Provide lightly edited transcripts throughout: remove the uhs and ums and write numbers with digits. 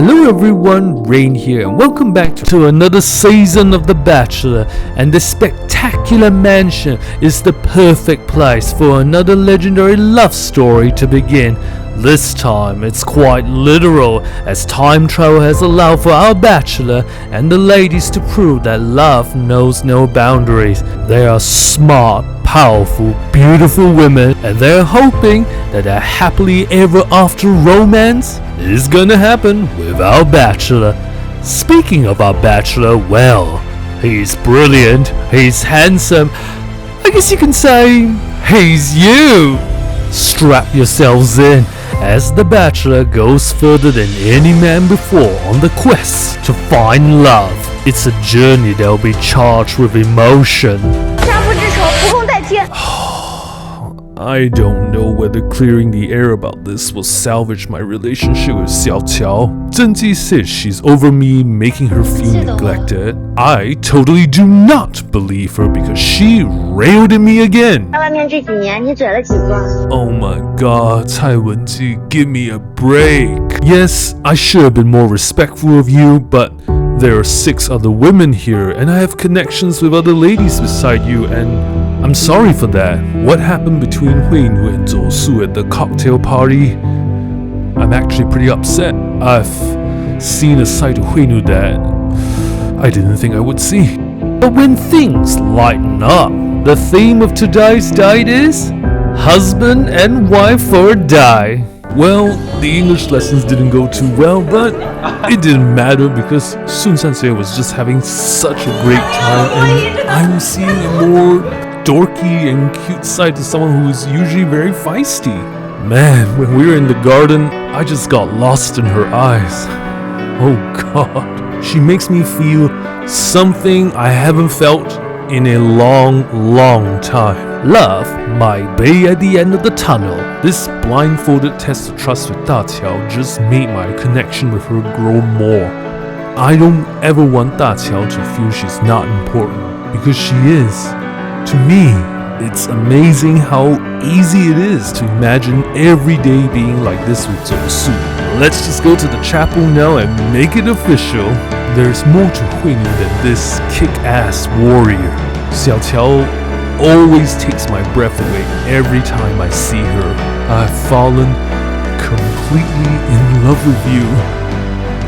Hello everyone, Rain here and welcome back to another season of The Bachelor, and this spectacular mansion is the perfect place for another legendary love story to begin. This time it's quite literal, as time travel has allowed for our Bachelor and the ladies to prove that love knows no boundaries. They are smart, powerful, beautiful women, and they're hoping that a happily ever after romance is gonna happen with our Bachelor. Speaking of our Bachelor, well, he's brilliant, he's handsome, I guess you can say he's you. Strap yourselves in as the Bachelor goes further than any man before on the quest to find love. It's a journey that will be charged with emotion. I don't know whether clearing the air about this will salvage my relationship with Xiao. Zhen Ji says she's over me, making her feel neglected. I totally do not believe her because she railed at me again. Oh my god, Cai Wenji, give me a break. Yes, I should have been more respectful of you, but there are 6 other women here and I have connections with other ladies beside you, and I'm sorry for that. What happened between Huinu and Zhou at the cocktail party? I'm actually pretty upset. I've seen a side of Huinu that I didn't think I would see. But when things lighten up, the theme of today's date is husband and wife for a day. Well, the English lessons didn't go too well, but it didn't matter because Sun Shangxiang was just having such a great time, and I'm seeing a more dorky and cute side to someone who is usually very feisty. Man, when we were in the garden, I just got lost in her eyes. Oh god, she makes me feel something I haven't felt in a long time. Love might be at the end of the tunnel. This blindfolded test of trust with Qiao just made my connection with her grow more. I don't ever want Qiao to feel she's not important, because she is. To me, it's amazing how easy it is to imagine every day being like this with Zhou. Let's just go to the chapel now and make it official. There's more to Huinu than this kick-ass warrior. Xiao always takes my breath away every time I see her. I've fallen completely in love with you.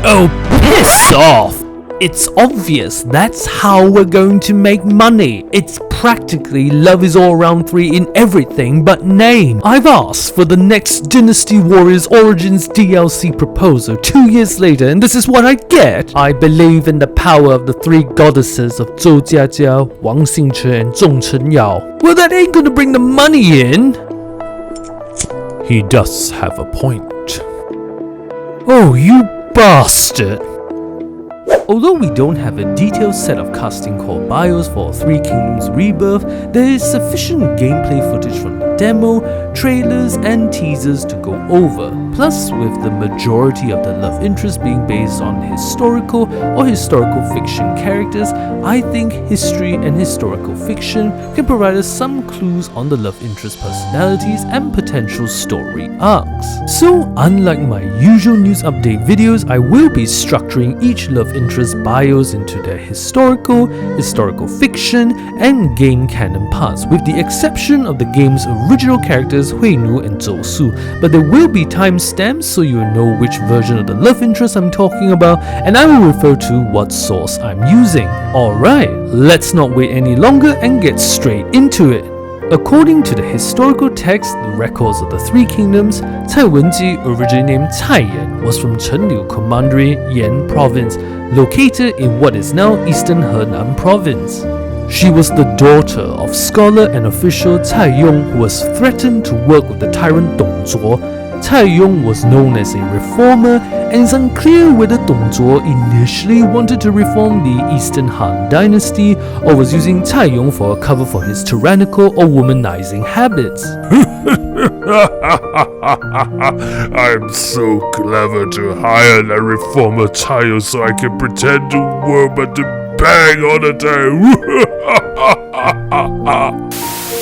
Oh, piss off! It's obvious that's how we're going to make money. It's practically love is all around 3 in everything but name. I've asked for the next Dynasty Warriors Origins DLC proposal 2 years later, and this is what I get. I believe in the power of the 3 goddesses of Zhou Jiajia, Wang Xingche, and Zhong Chenyao. Well, that ain't gonna bring the money in. He does have a point. Oh, you bastard! Although we don't have a detailed set of casting call bios for 3 Kingdoms Rebirth, there is sufficient gameplay footage from the demo, trailers and teasers to go over. Plus, with the majority of the love interest being based on historical or historical fiction characters, I think history and historical fiction can provide us some clues on the love interest personalities and potential story arcs. So, unlike my usual news update videos, I will be structuring each love interest bios into their historical fiction, and game canon parts, with the exception of the game's original characters Huinu and Zhou, but there will be timestamps so you will know which version of the love interest I'm talking about, and I will refer to what source I'm using. Alright, let's not wait any longer and get straight into it. According to the historical text, the records of the 3 kingdoms, Cai Wenji, originally named Cai Yan, was from Chenliu Commandery, Yan Province, located in what is now Eastern Henan Province. She was the daughter of scholar and official Cai Yong, who was threatened to work with the tyrant Dong Zhuo. Cai Yong was known as a reformer, and it's unclear whether Dong Zhuo initially wanted to reform the Eastern Han Dynasty or was using Cai Yong for a cover for his tyrannical or womanizing habits. I'm so clever to hire that reformer Qiao so I can pretend to work but to bang all the time.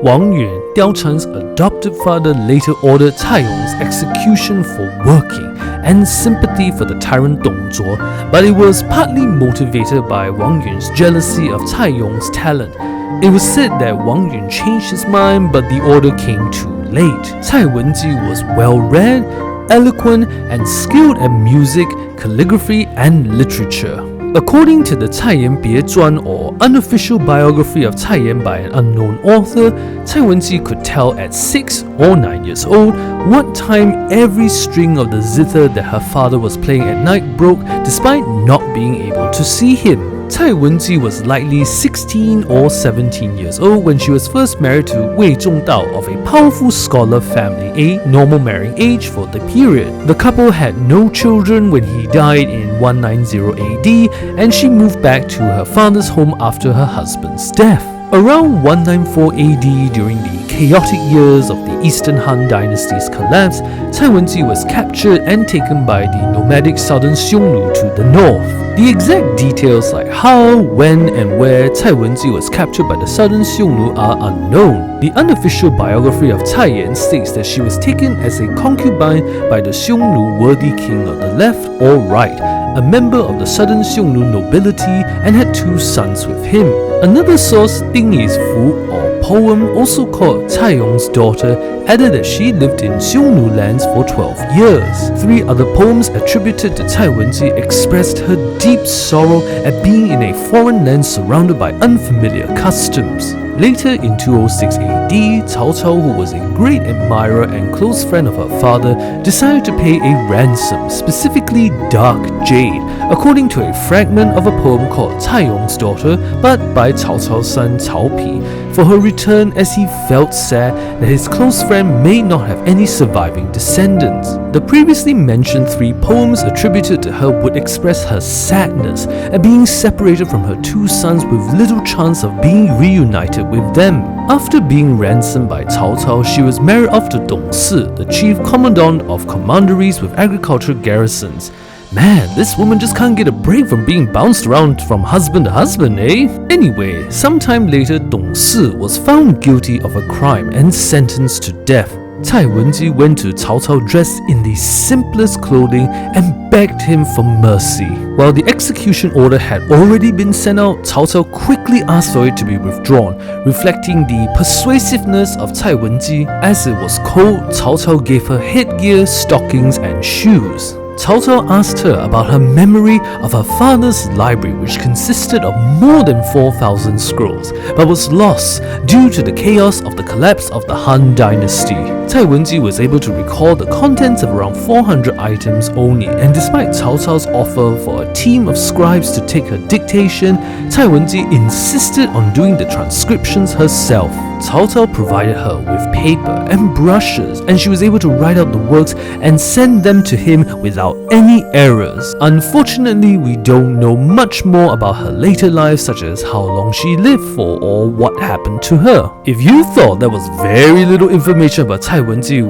Wang Yuan, Diao Chen's adopted father, later ordered Cai Yong's execution for working and sympathy for the tyrant Dong Zhuo, but it was partly motivated by Wang Yun's jealousy of Cai Yong's talent. It was said that Wang Yun changed his mind, but the order came too late. Cai Wenji was well-read, eloquent, and skilled at music, calligraphy, and literature. According to the Cai Yan Biezhuan, or unofficial biography of Cai Yan by an unknown author, Cai Wenji could tell at 6 or 9 years old what time every string of the zither that her father was playing at night broke, despite not being able to see him. Cai Wenji was likely 16 or 17 years old when she was first married to Wei Zhongdao of a powerful scholar family, a normal marrying age for the period. The couple had no children when he died in 190 AD, and she moved back to her father's home after her husband's death. Around 194 AD, during the chaotic years of the Eastern Han dynasty's collapse, Cai Wenji was captured and taken by the nomadic southern Xiongnu to the north. The exact details like how, when, and where Cai Wenji was captured by the southern Xiongnu are unknown. The unofficial biography of Cai Yan states that she was taken as a concubine by the Xiongnu worthy king on the left or right, a member of the southern Xiongnu nobility, and had 2 sons with him. Another source, Ding Yi's Fu, or poem, also called Cai Yong's daughter, added that she lived in Xiongnu lands for 12 years. 3 other poems attributed to Cai Wenji expressed her deep sorrow at being in a foreign land surrounded by unfamiliar customs. Later in 206 AD, Cao Cao, who was a great admirer and close friend of her father, decided to pay a ransom, specifically dark jade, according to a fragment of a poem called Cai Yong's Daughter, but by Cao Cao's son Cao Pi, for her return, as he felt sad that his close friend may not have any surviving descendants. The previously mentioned 3 poems attributed to her would express her sadness at being separated from her 2 sons with little chance of being reunited with them. After being ransomed by Cao Cao, she was married off to Dong Si, the chief commandant of commanderies with agricultural garrisons. Man, this woman just can't get a break from being bounced around from husband to husband, eh? Anyway, sometime later, Dong Si was found guilty of a crime and sentenced to death. Cai Wenji went to Cao Cao dressed in the simplest clothing and begged him for mercy. While the execution order had already been sent out, Cao Cao quickly asked for it to be withdrawn, reflecting the persuasiveness of Cai Wenji. As it was cold, Cao Cao gave her headgear, stockings, and shoes. Cao Cao asked her about her memory of her father's library, which consisted of more than 4,000 scrolls, but was lost due to the chaos of the collapse of the Han dynasty. Cai Wenji was able to recall the contents of around 400 items only, and despite Cao Cao's offer for a team of scribes to take her dictation, Cai Wenji insisted on doing the transcriptions herself. Cao Cao provided her with paper and brushes, and she was able to write out the works and send them to him without any errors. Unfortunately, we don't know much more about her later life, such as how long she lived for or what happened to her. If you thought there was very little information about Cai Wenji,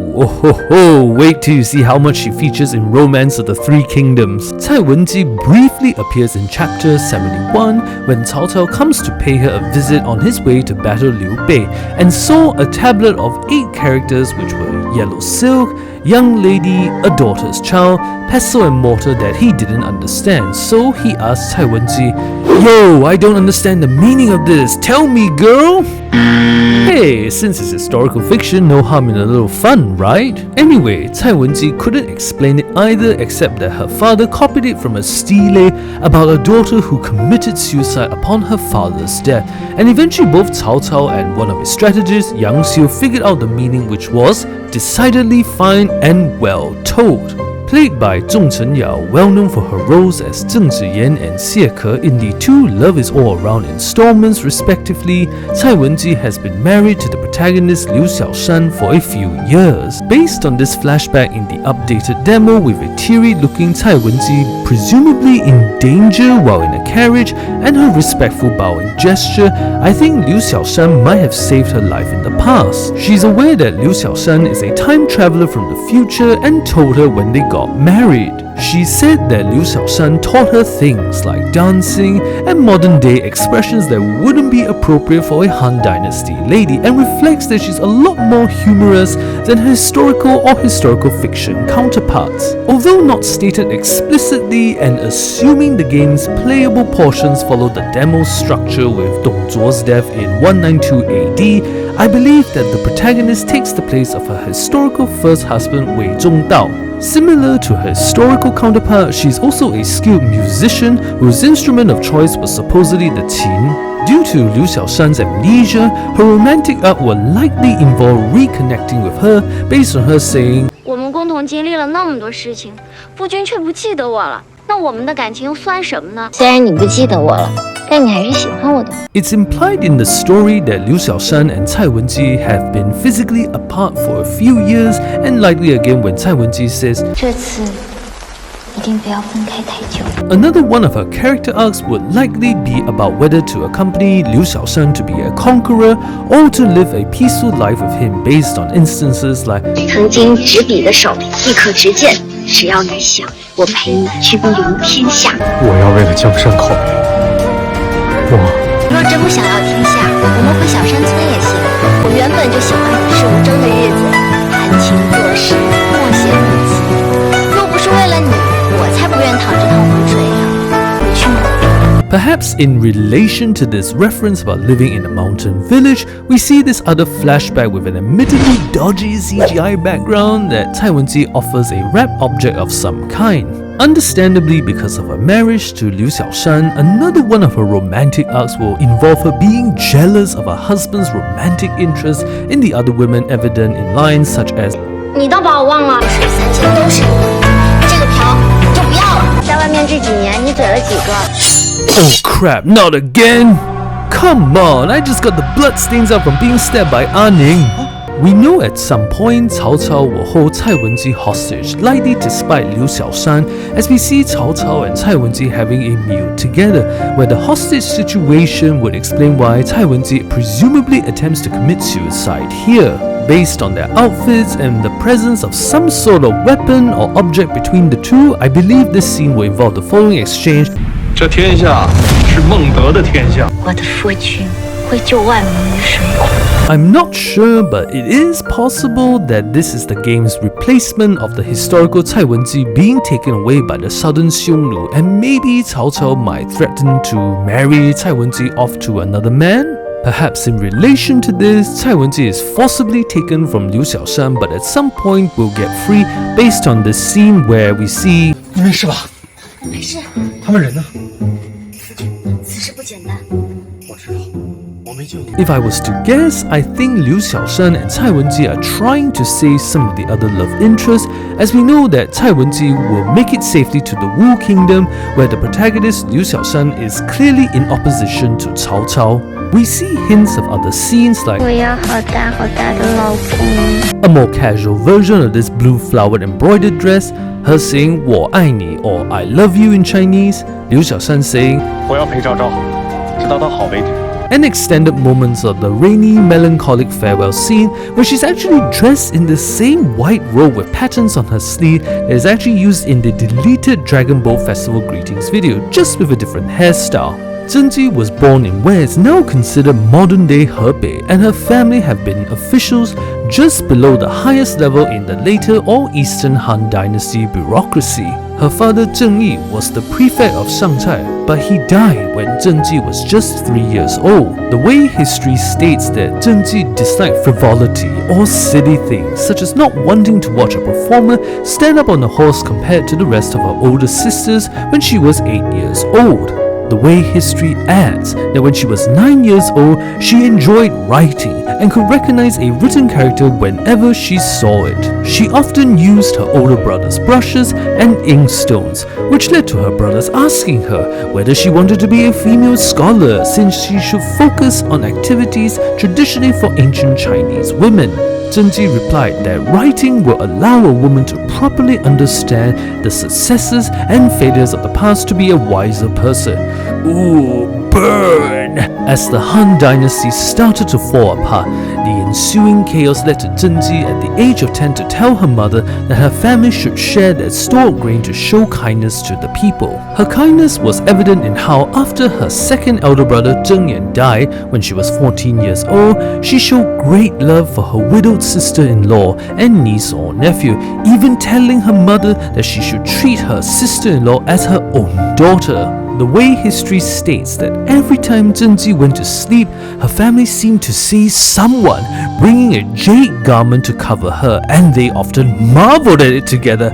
wait till you see how much she features in Romance of the Three Kingdoms. Cai Wenji briefly appears in chapter 71 when Cao Cao comes to pay her a visit on his way to battle Liu Bei, and saw a tablet of 8 characters, which were yellow silk, young lady, a daughter's child, pestle and mortar that he didn't understand. So he asked Cai Wenji, "Yo, I don't understand the meaning of this. Tell me, girl." Hey, since it's historical fiction, no harm in a little fun, right? Anyway, Cai Wenji couldn't explain it either, except that her father copied it from a stele about a daughter who committed suicide upon her father's death, and eventually both Cao Cao and one of his strategists, Yang Xiu, figured out the meaning, which was decidedly fine and well told. Played by Zhong Chenyao, well known for her roles as Zheng Ziyan and Xie Ke in the 2 Love Is All Around installments respectively, Cai Wenji has been married to the protagonist Liu Xiaoshan for a few years. Based on this flashback in the updated demo with a teary-looking Cai Wenji presumably in danger while in a carriage and her respectful bowing gesture, I think Liu Xiaoshan might have saved her life in the past. She's aware that Liu Xiaoshan is a time traveler from the future and told her when they got got married. She said that Liu Xiaoshan taught her things like dancing and modern-day expressions that wouldn't be appropriate for a Han Dynasty lady, and reflects that she's a lot more humorous than her historical or historical fiction counterparts. Although not stated explicitly, and assuming the game's playable portions follow the demo structure with Dong Zhuo's death in 192 AD, I believe that the protagonist takes the place of her historical first husband Wei Zhongdao. Similar to her historical counterpart, she's also a skilled musician whose instrument of choice was supposedly the qin. Due to Liu Xiaoshan's amnesia, her romantic arc will likely involve reconnecting with her based on her saying, 我们共同经历了那么多事情，夫君却不记得我了，那我们的感情又算什么呢？虽然你不记得我了，但你还是喜欢我的。 It's implied in the story that Liu Xiaoshan and Cai Wenji have been physically apart for a few years, and likely again when Cai Wenji says, 这次一定不要分开太久。 Another one of her character arcs would likely be about whether to accompany Liu Xiaoshan to be a conqueror or to live a peaceful life with him based on instances like 曾经执笔的手亦可执剑，只要你想，我陪你去兵临天下。我要为了江山考虑。若真不想要天下，我们回小山村也行。我原本就喜欢与世无争的日子，谈情作诗，默写日记。若不是为了你，我才不愿淌这趟浑水呢。回去吧。 Perhaps in relation to this reference about living in a mountain village, we see this other flashback with an admittedly dodgy CGI background that Cai Wenji offers a rap object of some kind. Understandably, because of her marriage to Liu Xiaoshan, another one of her romantic arcs will involve her being jealous of her husband's romantic interest in the other women, evident in lines such as 你倒把我忘了，水三千都是你，这个瓢就不要了。在外面这几年，你嘴了几个？ Oh crap, not again! Come on, I just got the bloodstains out from being stabbed by Ning. We know at some point Cao Cao will hold Cai Wenji hostage, likely to spite Liu Xiaoshan, as we see Cao Cao and Cai Wenji having a meal together, where the hostage situation would explain why Cai Wenji presumably attempts to commit suicide here. Based on their outfits and the presence of some sort of weapon or object between the two, I believe this scene will involve the following exchange. 这天下是孟德的天下。我的夫君会救万民于水火。 I'm not sure, but it is possible that this is the game's replacement of the historical Cai Wenji being taken away by the southern Xiongnu, and maybe Cao Cao might threaten to marry Cai Wenji off to another man? Perhaps in relation to this, Cai Wenji is forcibly taken from Liu Xiaoshan, but at some point will get free based on the scene where we see 你没事吧？没事，他们人呢？此事不简单。我知道，我没救你。 If I was to guess, I think Liu Xiaoshan and Cai Wenji are trying to save some of the other love interests, as we know that Cai Wenji will make it safely to the Wu Kingdom, where the protagonist Liu Xiaoshan is clearly in opposition to Cao Cao. We see hints of other scenes like 我要好大好大的老公。 a more casual version of this blue flowered embroidered dress, her saying 我爱你 or I love you in Chinese, Liu Xiaoshan saying 我要陪赵赵，直到他好为止。 and extended moments of the rainy, melancholic farewell scene where she's actually dressed in the same white robe with patterns on her sleeve that is actually used in the deleted Dragon Ball Festival greetings video, just with a different hairstyle. Zhen Ji was born in where is now considered modern-day Hebei, and her family have been officials just below the highest level in the later All-Eastern Han Dynasty bureaucracy. Her father Zheng Yi was the prefect of Shanghai, but he died when Zhen Ji was just 3 years old. The way history states that Zhen Ji disliked frivolity or silly things, such as not wanting to watch a performer stand up on a horse compared to the rest of her older sisters when she was 8 years old. The way history adds that when she was 9 years old, she enjoyed writing and could recognize a written character whenever she saw it. She often used her older brother's brushes and inkstones, which led to her brothers asking her whether she wanted to be a female scholar, since she should focus on activities traditionally for ancient Chinese women. Zhen Ji replied that writing will allow a woman to properly understand the successes and failures of the past to be a wiser person. Ooh, burn! As the Han dynasty started to fall apart, the ensuing chaos led to Zhen Ji at the age of 10 to tell her mother that her family should share their stored grain to show kindness to the people. Her kindness was evident in how, after her second elder brother Zheng Yan died when she was 14 years old, she showed great love for her widowed sister-in-law and niece or nephew, even telling her mother that she should treat her sister-in-law as her own daughter. The way history states that every time Zhen Ji went to sleep, her family seemed to see someone bringing a jade garment to cover her, and they often marveled at it together.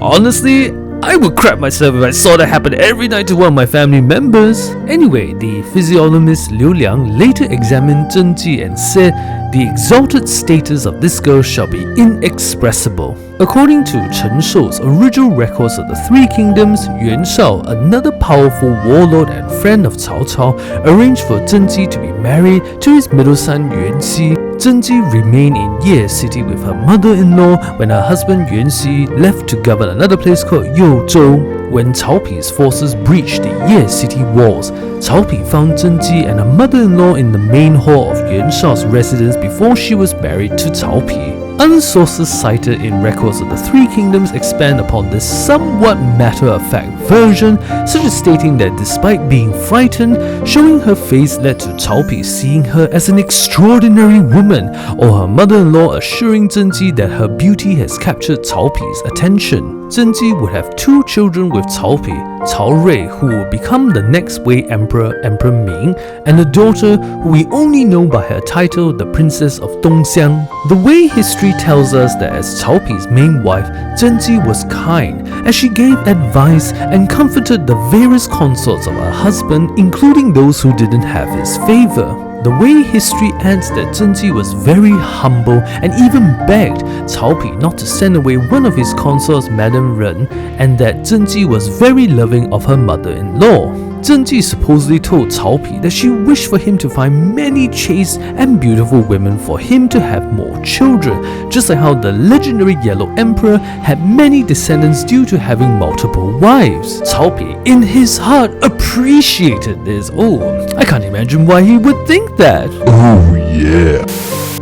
Honestly, I would crap myself if I saw that happen every night to one of my family members. Anyway, the physiognomist Liu Liang later examined Zhen Ji and said the exalted status of this girl shall be inexpressible. According to Chen Shou's original records of the Three Kingdoms, Yuan Shao, another powerful warlord and friend of Cao Cao, arranged for Zhen Ji to be married to his middle son Yuan Xi. Zhen Ji remained in Ye City with her mother-in-law when her husband Yuan Xi left to govern another place called Youzhou. When Cao Pi's forces breached the Ye City walls, Cao Pi found Zhen Ji and her mother-in-law in the main hall of Yuan Shao's residence before she was married to Cao Pi. Other sources cited in records of the Three Kingdoms expand upon this somewhat matter-of-fact version, such as stating that despite being frightened, showing her face led to Cao Pi seeing her as an extraordinary woman, or her mother-in-law assuring Zhen Ji that her beauty has captured Cao Pi's attention. Zhen Ji would have two children with Cao Pi, Cao Rui, who would become the next Wei Emperor, Emperor Ming, and a daughter who we only know by her title, the Princess of Dongxiang. The Wei history tells us that as Cao Pi's main wife, Zhen Ji was kind, as she gave advice and comforted the various consorts of her husband, including those who didn't have his favor. The Wei history adds that Zhen Ji was very humble and even begged Cao Pi not to send away one of his consorts, Madame Ren, and that Zhen Ji was very loving of her mother-in-law. Zhen Ji supposedly told Cao Pi that she wished for him to find many chaste and beautiful women for him to have more children, just like how the legendary Yellow Emperor had many descendants due to having multiple wives. Cao Pi, in his heart, appreciated this. Oh, I can't imagine why he would think that. Oh yeah.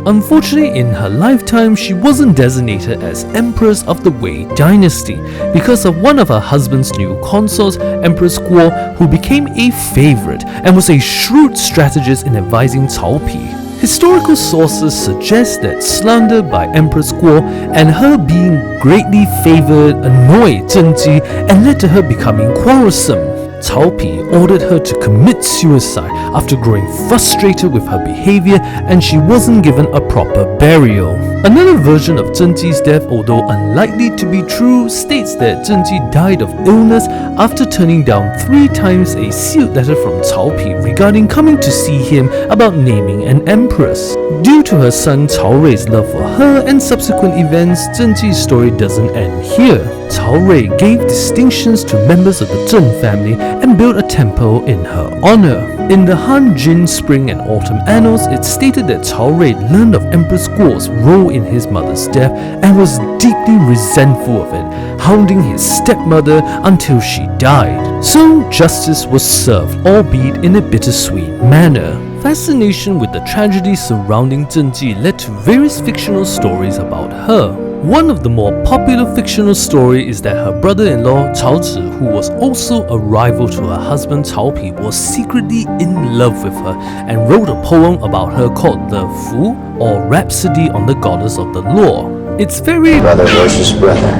Unfortunately, in her lifetime, she wasn't designated as Empress of the Wei dynasty because of one of her husband's new consorts, Empress Guo, who became a favorite and was a shrewd strategist in advising Cao Pi. Historical sources suggest that slander by Empress Guo and her being greatly favored annoyed Zhen Ji and led to her becoming quarrelsome. Cao Pi ordered her to commit suicide after growing frustrated with her behavior, and she wasn't given a proper burial. Another version of Zhen Ji's death, although unlikely to be true, states that Zhen Ji died of illness after turning down 3 times a sealed letter from Cao Pi regarding coming to see him about naming an empress. Due to her son Cao Rui's love for her and subsequent events, Zhen Ji's story doesn't end here. Cao Rui gave distinctions to members of the Zheng family and built a temple in her honor. In the Han Jin Spring and Autumn Annals, it's stated that Cao Rui learned of Empress Guo's role in his mother's death and was deeply resentful of it, hounding his stepmother until she died. So justice was served, albeit in a bittersweet manner. Fascination with the tragedy surrounding Zhen Ji led to various fictional stories about her. One of the more popular fictional stories is that her brother-in-law Cao Zhi, who was also a rival to her husband Cao Pi, was secretly in love with her and wrote a poem about her called the Fu, or Rhapsody on the Goddess of the Law. It's very brother versus brother.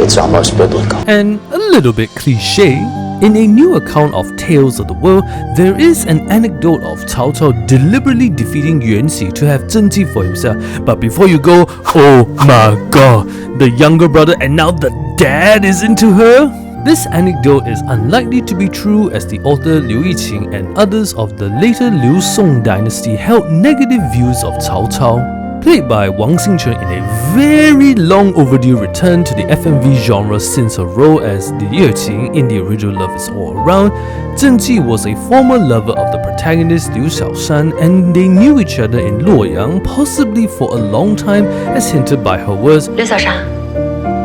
It's almost biblical. And a little bit cliché. In a new account of Tales of the World, there is an anecdote of Cao Cao deliberately defeating Yuan Xi to have Zhen Ji for himself. But before you go, oh my god, the younger brother and now the dad is into her? This anecdote is unlikely to be true, as the author Liu Yiqing and others of the later Liu Song dynasty held negative views of Cao Cao. Played by Wang Xingchen in a very long overdue return to the FMV genre since her role as Li Yiqing in the original Love Is All Around, Zhen Ji was a former lover of the protagonist Liu Xiaoshan, and they knew each other in Luoyang, possibly for a long time, as hinted by her words. 刘小山，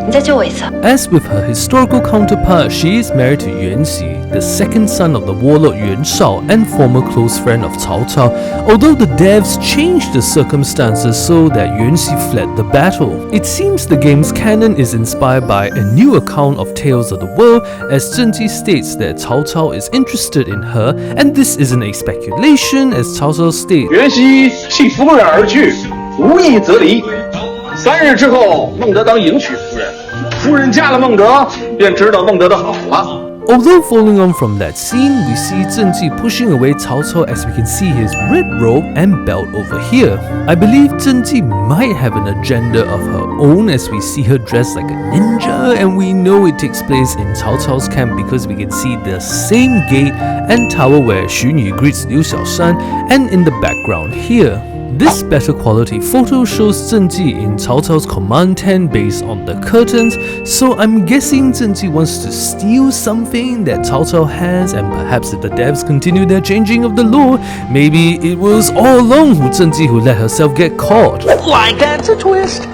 你再救我一次。 As with her historical counterpart, she is married to Yuan Xi, the second son of the warlord Yuan Shao and former close friend of Cao Cao, although the devs changed the circumstances so that Yuan Xi fled the battle. It seems the game's canon is inspired by a new account of Tales of the World, as Zhen Ji states that Cao Cao is interested in her, and this isn't a speculation, as Cao Cao states, 袁熙弃夫人而去，无义则离。3日之后，孟德当迎娶夫人，夫人嫁了孟德，便知道孟德的好了。 Although following on from that scene, we see Zhen Ji pushing away Cao Cao as we can see his red robe and belt over here. I believe Zhen Ji might have an agenda of her own as we see her dressed like a ninja, and we know it takes place in Cao Cao's camp because we can see the same gate and tower where Huinu greets Liu Xiaoshan, and in the background here. This better quality photo shows Zhen Ji in Cao Cao's command tent based on the curtains, so I'm guessing Zhen Ji wants to steal something that Cao Cao has, and perhaps if the devs continue their changing of the lore, maybe it was all along Zhen Ji who let herself get caught. Like that's a twist.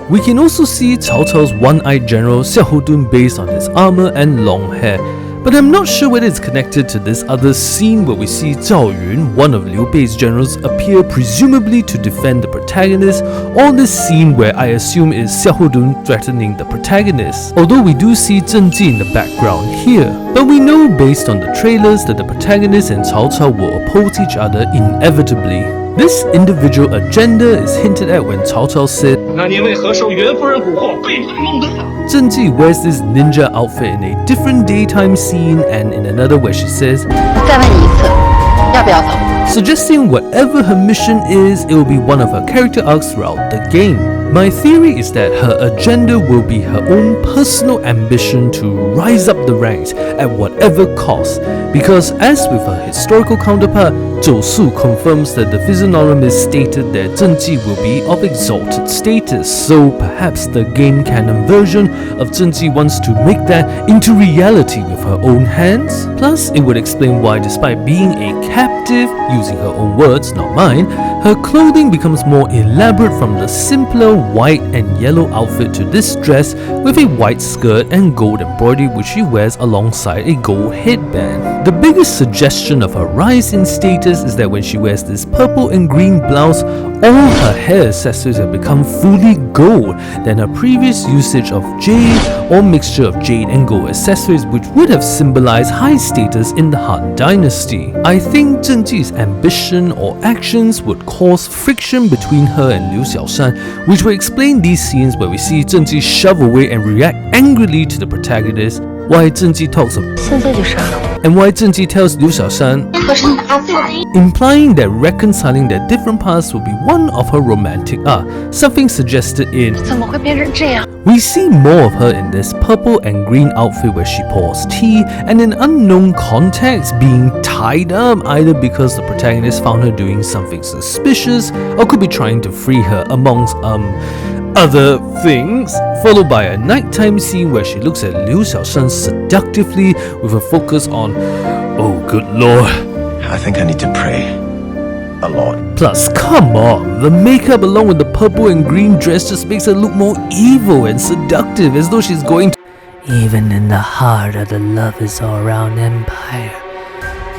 We can also see Cao Cao's one-eyed general Xiao Dun based on his armor and long hair. But I'm not sure whether it's connected to this other scene where we see Zhao Yun, one of Liu Bei's generals, appear presumably to defend the protagonist, or this scene where I assume is Xiao Dun threatening the protagonist, although we do see Zhen Ji in the background here. But we know based on the trailers that the protagonist and Cao Cao will oppose each other inevitably. This individual agenda is hinted at when Cao Cao said, 那你为何受袁夫人蛊惑，背叛孟德？ Zhen Ji wears this ninja outfit in a different daytime scene and in another where she says, 再问你一次，要不要走？ suggesting whatever her mission is, it will be one of her character arcs throughout the game. My theory is that her agenda will be her own personal ambition to rise up the ranks at whatever cost, because as with her historical counterpart, Zhou Su confirms that the physiognomist stated that Zhen Ji will be of exalted status, so perhaps the game canon version of Zhen Ji wants to make that into reality with her own hands. Plus, it would explain why despite being a captive, using her own words, not mine, her clothing becomes more elaborate from the simpler white and yellow outfit to this dress with a white skirt and gold embroidery which she wears alongside a gold headband. The biggest suggestion of her rise in status is that when she wears this purple and green blouse, all her hair accessories have become fully gold than her previous usage of jade or mixture of jade and gold accessories which would have symbolized high status in the Han Dynasty. I think Zhen Ji's ambition or actions would cause friction between her and Liu Xiaoshan, which will explain these scenes where we see Zhen Ji shove away and react angrily to the protagonist, why Zhen Ji talks of 现在就杀了我。 and why Zhen Ji tells Liu Xiaoshan, 可是你打死我。 implying that reconciling their different paths will be one of her romantic arc, something suggested in 怎么会变成这样？ We see more of her in this purple and green outfit where she pours tea, and in unknown context being tied up either because the protagonist found her doing something suspicious or could be trying to free her amongst other things, followed by a nighttime scene where she looks at Liu Xiaoshan seductively with a focus on, oh good lord. I think I need to pray a lot. Plus, come on, the makeup along with the purple and green dress just makes her look more evil and seductive, as though she's going to... Even in the heart of the lovers all-around empire,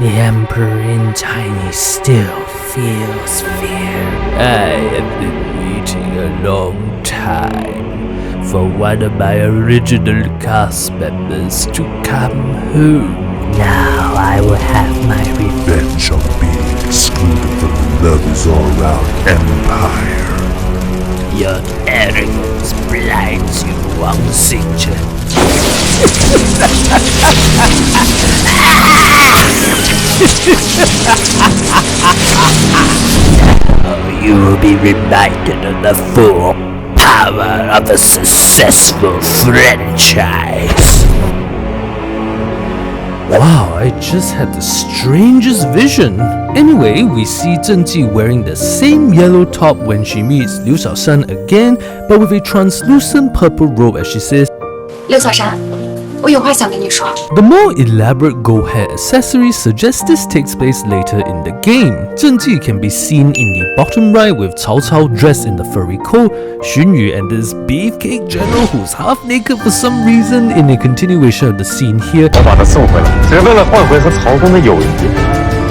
the emperor in Chinese still feels fear. I have been waiting a long time for one of my original cast members to come home. Now I will have my Revenge on being excluded from the lovers all-round empire. Your arrogance blinds you, Wang Xingchen. Now you will be reminded of the full power of a successful franchise. Wow, I just had the strangest vision. Anyway, we see Zhen Ji wearing the same yellow top when she meets Liu Xiaoshan again, but with a translucent purple robe as she says, 刘小山，我有话想跟你说。 The more elaborate gold hair accessories suggest this takes place later in the game. Zhen Ji can be seen in the bottom right with Cao Cao dressed in the furry coat, Huinu and this beefcake general who's half naked for some reason in a continuation of the scene here. 我把他送回来，只为了换回和曹公的友谊。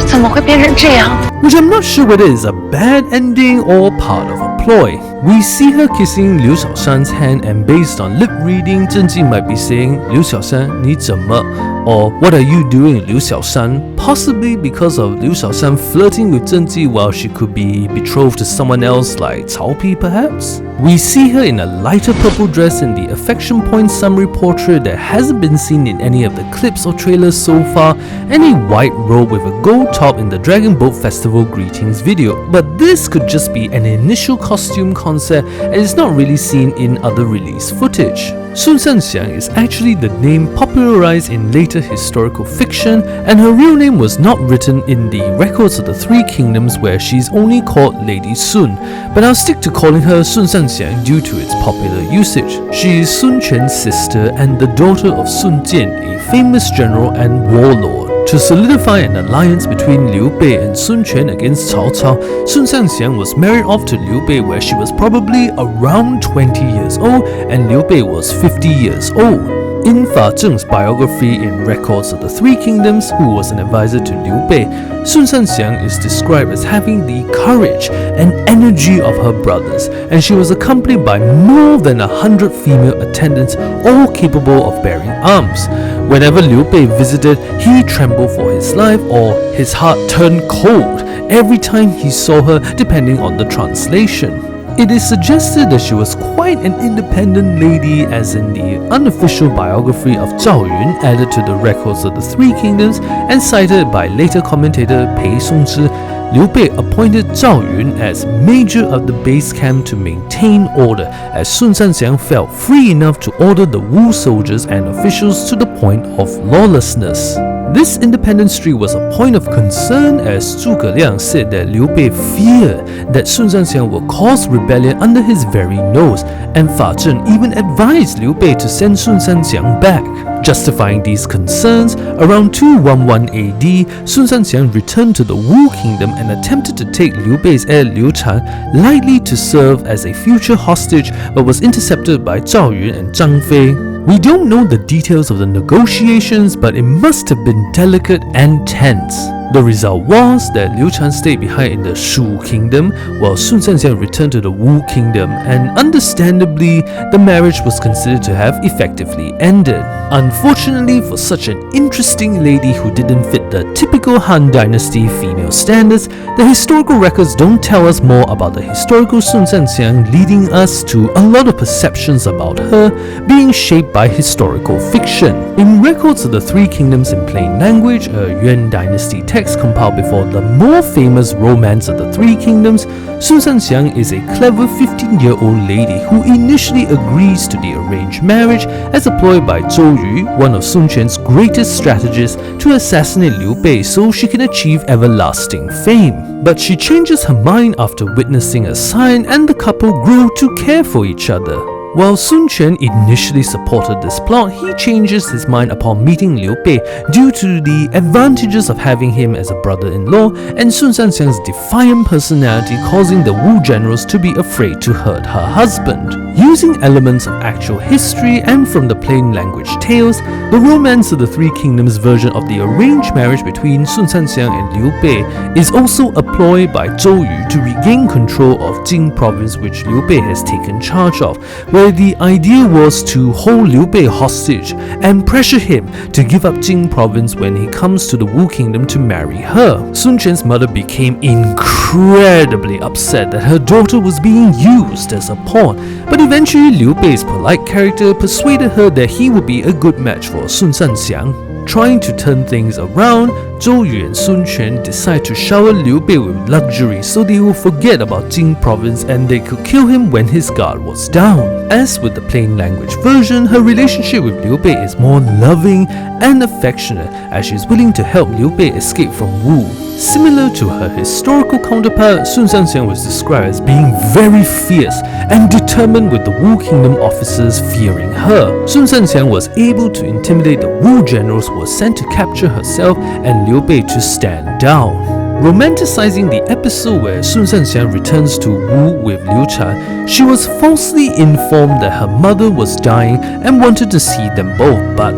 怎么会变成这样？ Which I'm not sure whether it's a bad ending or part of a ploy. We see her kissing Liu Xiaoshan's hand, and based on lip reading, Zhen Ji might be saying, Liu Xiaoshan, 你怎么? Or what are you doing, Liu Xiaoshan? Possibly because of Liu Xiaoshan flirting with Zhen Ji while she could be betrothed to someone else like Cao Pi perhaps? We see her in a lighter purple dress in the affection point summary portrait that hasn't been seen in any of the clips or trailers so far, and a white robe with a gold top in the Dragon Boat Festival greetings video. But this could just be an initial costume concept and is not really seen in other release footage. Sun Shangxiang is actually the name popularized in later historical fiction, and her real name was not written in the records of the Three Kingdoms where she's only called Lady Sun, but I'll stick to calling her Sun Shangxiang due to its popular usage. She is Sun Quan's sister and the daughter of Sun Jian, a famous general and warlord. To solidify an alliance between Liu Bei and Sun Quan against Cao Cao, Sun Shangxiang was married off to Liu Bei where she was probably around 20 years old and Liu Bei was 50 years old. In Fa Zheng's biography in Records of the Three Kingdoms, who was an advisor to Liu Bei, Sun Shangxiang is described as having the courage and energy of her brothers, and she was accompanied by more than 100 female attendants, all capable of bearing arms. Whenever Liu Bei visited, he trembled for his life or his heart turned cold every time he saw her, depending on the translation. It is suggested that she was quite an independent lady, as in the unofficial biography of Zhao Yun added to the records of the Three Kingdoms and cited by later commentator Pei Songzhi. Liu Bei appointed Zhao Yun as major of the base camp to maintain order, as Sun Shangxiang felt free enough to order the Wu soldiers and officials to the point of lawlessness. This independent streak was a point of concern, as Zhuge Liang said that Liu Bei feared that Sun Shangxiang would cause rebellion under his very nose, and Fa Zheng even advised Liu Bei to send Sun Shangxiang back. Justifying these concerns, around 211 AD, Sun Shangxiang returned to the Wu kingdom and attempted to take Liu Bei's heir Liu Chan lightly to serve as a future hostage, but was intercepted by Zhao Yun and Zhang Fei. We don't know the details of the negotiations, but it must have been delicate and tense. The result was that Liu Chan stayed behind in the Shu kingdom, while Sun Shangxiang returned to the Wu kingdom, and understandably, the marriage was considered to have effectively ended. Unfortunately, for such an interesting lady who didn't fit the typical Han Dynasty female standards, the historical records don't tell us more about the historical Sun Shangxiang, leading us to a lot of perceptions about her being shaped by historical fiction. In Records of the Three Kingdoms in Plain Language, a Yuan Dynasty text compiled before the more famous Romance of the Three Kingdoms, Sun Shangxiang is a clever 15-year-old lady who initially agrees to the arranged marriage as a ploy by Zhou Yu, one of Sun Quan's greatest strategists, to assassinate Liu Bei so she can achieve everlasting fame. But she changes her mind after witnessing a sign, and the couple grew to care for each other. While Sun Quan initially supported this plot, he changes his mind upon meeting Liu Bei due to the advantages of having him as a brother-in-law, and Sun Shangxiang's defiant personality causing the Wu generals to be afraid to hurt her husband. Using elements of actual history and from the plain language tales, the Romance of the Three Kingdoms version of the arranged marriage between Sun Shangxiang and Liu Bei is also a ploy by Zhou Yu to regain control of Jing province, which Liu Bei has taken charge of, where the idea was to hold Liu Bei hostage and pressure him to give up Jing province when he comes to the Wu kingdom to marry her. Sun Quan's mother became incredibly upset that her daughter was being used as a pawn, but eventually Liu Bei's polite character persuaded her that he would be a good match for Sun Shangxiang. Trying to turn things around, Zhou Yu and Sun Quan decide to shower Liu Bei with luxury so they will forget about Jing province and they could kill him when his guard was down. As with the plain language version, her relationship with Liu Bei is more loving and affectionate as she is willing to help Liu Bei escape from Wu. Similar to her historical counterpart, Sun Shangxiang was described as being very fierce and determined, with the Wu kingdom officers fearing her. Sun Shangxiang was able to intimidate the Wu generals who were sent to capture herself and Liu Bei to stand down. Romanticizing the episode where Sun Shangxiang returns to Wu with Liu Chan, she was falsely informed that her mother was dying and wanted to see them both. But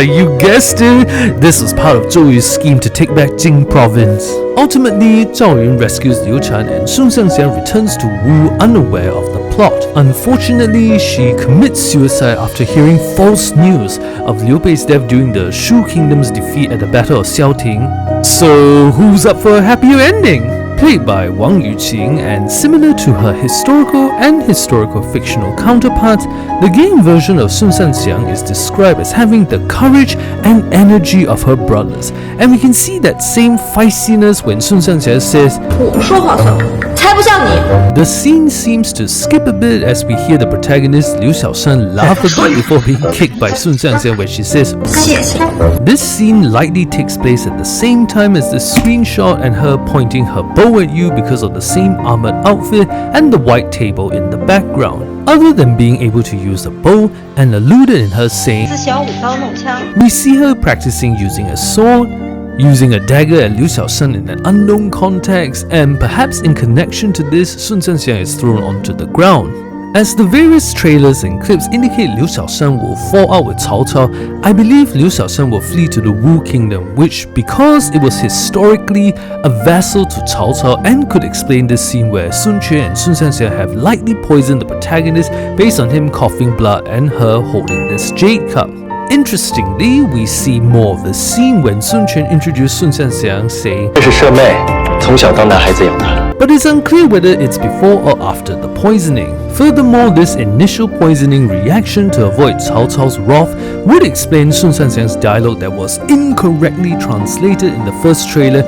you guessed it! This was part of Zhou Yu's scheme to take back Jing province. Ultimately, Zhao Yun rescues Liu Chan and Sun Shangxiang returns to Wu unaware of the plot. Unfortunately, she commits suicide after hearing false news of Liu Bei's death during the Shu Kingdom's defeat at the Battle of Xiao. So, who's up for a happier ending? Played by Wang Yuqing, and similar to her historical and historical-fictional counterparts, the game version of Sun Shangxiang is described as having the courage and energy of her brothers, and we can see that same feistiness when Sun Shangxiang says, 我说话算话，才不像你。 The scene seems to skip a bit as we hear the protagonist Liu Xiaoshan laugh a bit before being kicked by Sun Shangxiang when she says, 谢谢。 This scene likely takes place at the same time as the screenshot and her pointing her bow at you because of the same armored outfit and the white table in the background. Other than being able to use a bow and alluded in her saying, 自小舞刀弄枪。 we see her practicing using a sword, using a dagger at Liu Xiaoshan in an unknown context, and perhaps in connection to this, Sun Shangxiang is thrown onto the ground. As the various trailers and clips indicate Liu Xiaoshan will fall out with Cao Cao, I believe Liu Xiaoshan will flee to the Wu kingdom, which, because it was historically a vassal to Cao Cao, and could explain this scene where Sun Quan and Sun Shangxiang have likely poisoned the protagonist based on him coughing blood and her holding this jade cup. Interestingly, we see more of the scene when Sun Quan introduced Sun Shangxiang, saying, 这是舍妹，从小当男孩子养的。 but it's unclear whether it's before or after the poisoning. Furthermore, this initial poisoning reaction to avoid Cao Cao's wrath would explain Sun Shangxiang's dialogue that was incorrectly translated in the first trailer,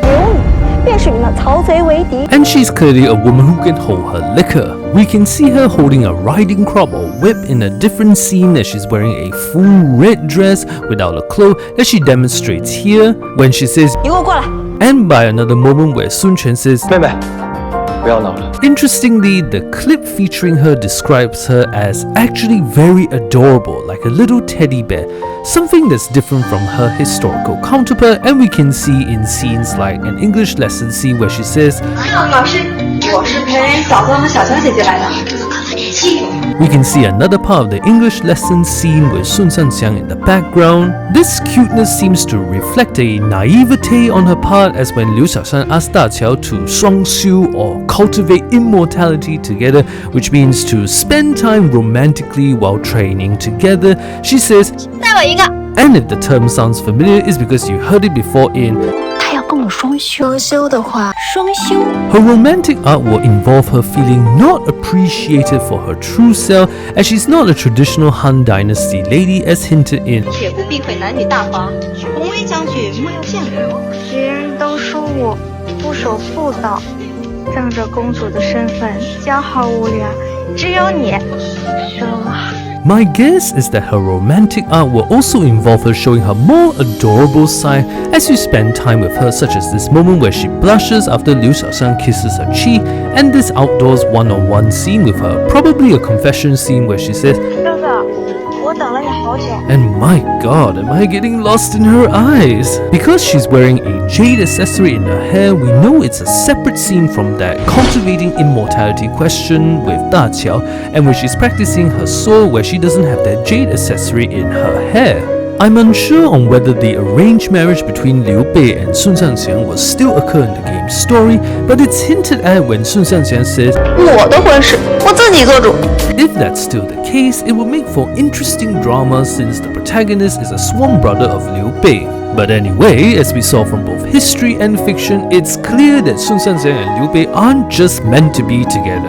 便是与那曹贼为敌。 and she's clearly a woman who can hold her liquor. We can see her holding a riding crop or whip in a different scene as she's wearing a full red dress without a cloak that she demonstrates here when she says, 你给我过来。 and by another moment where Sun Quan says, 妹妹，不要闹了。 Interestingly, the clip featuring her describes her as actually very adorable, like a little teddy bear, something that's different from her historical counterpart, and we can see in scenes like an English lesson scene where she says, 老师，我是陪嫂子和小强姐姐来的。we can see another part of the English lesson scene with Sun Shangxiang in the background. This cuteness seems to reflect a naivete on her part, as when Liu Xiaoshan asked Da Qiao to 双修 or cultivate immortality together, which means to spend time romantically while training together. She says, 再我一个。 and if the term sounds familiar, it's because you heard it before in 他要跟我双修。双修的话，双修。 her romantic art will involve her feeling not appreciated for her true self, as she's not a traditional Han Dynasty lady as hinted in 铁不避讳男女大防，红威将军莫要见我。别人都说我不守妇道，仗着公主的身份交好无聊，只有你收了。 My guess is that her romantic art will also involve her showing her more adorable side as you spend time with her, such as this moment where she blushes after Liu Xiaoshan kisses her cheek, and this outdoors one-on-one scene with her, probably a confession scene where she says, 哥哥，我等了你好久。 and my god, am I getting lost in her eyes? Because she's wearing a jade accessory in her hair, we know it's a separate scene from that cultivating immortality question with Da Qiao, and when she's practicing her sword where she doesn't have that jade accessory in her hair. I'm unsure on whether the arranged marriage between Liu Bei and Sun Shangxiang will still occur in the game's story, but it's hinted at when Sun Shangxiang says, 我的婚事我自己做主。 if that's still the case, it would make for interesting drama since the protagonist is a sworn brother of Liu Bei. But anyway, as we saw from both history and fiction, it's clear that Sun Shangxiang and Liu Bei aren't just meant to be together.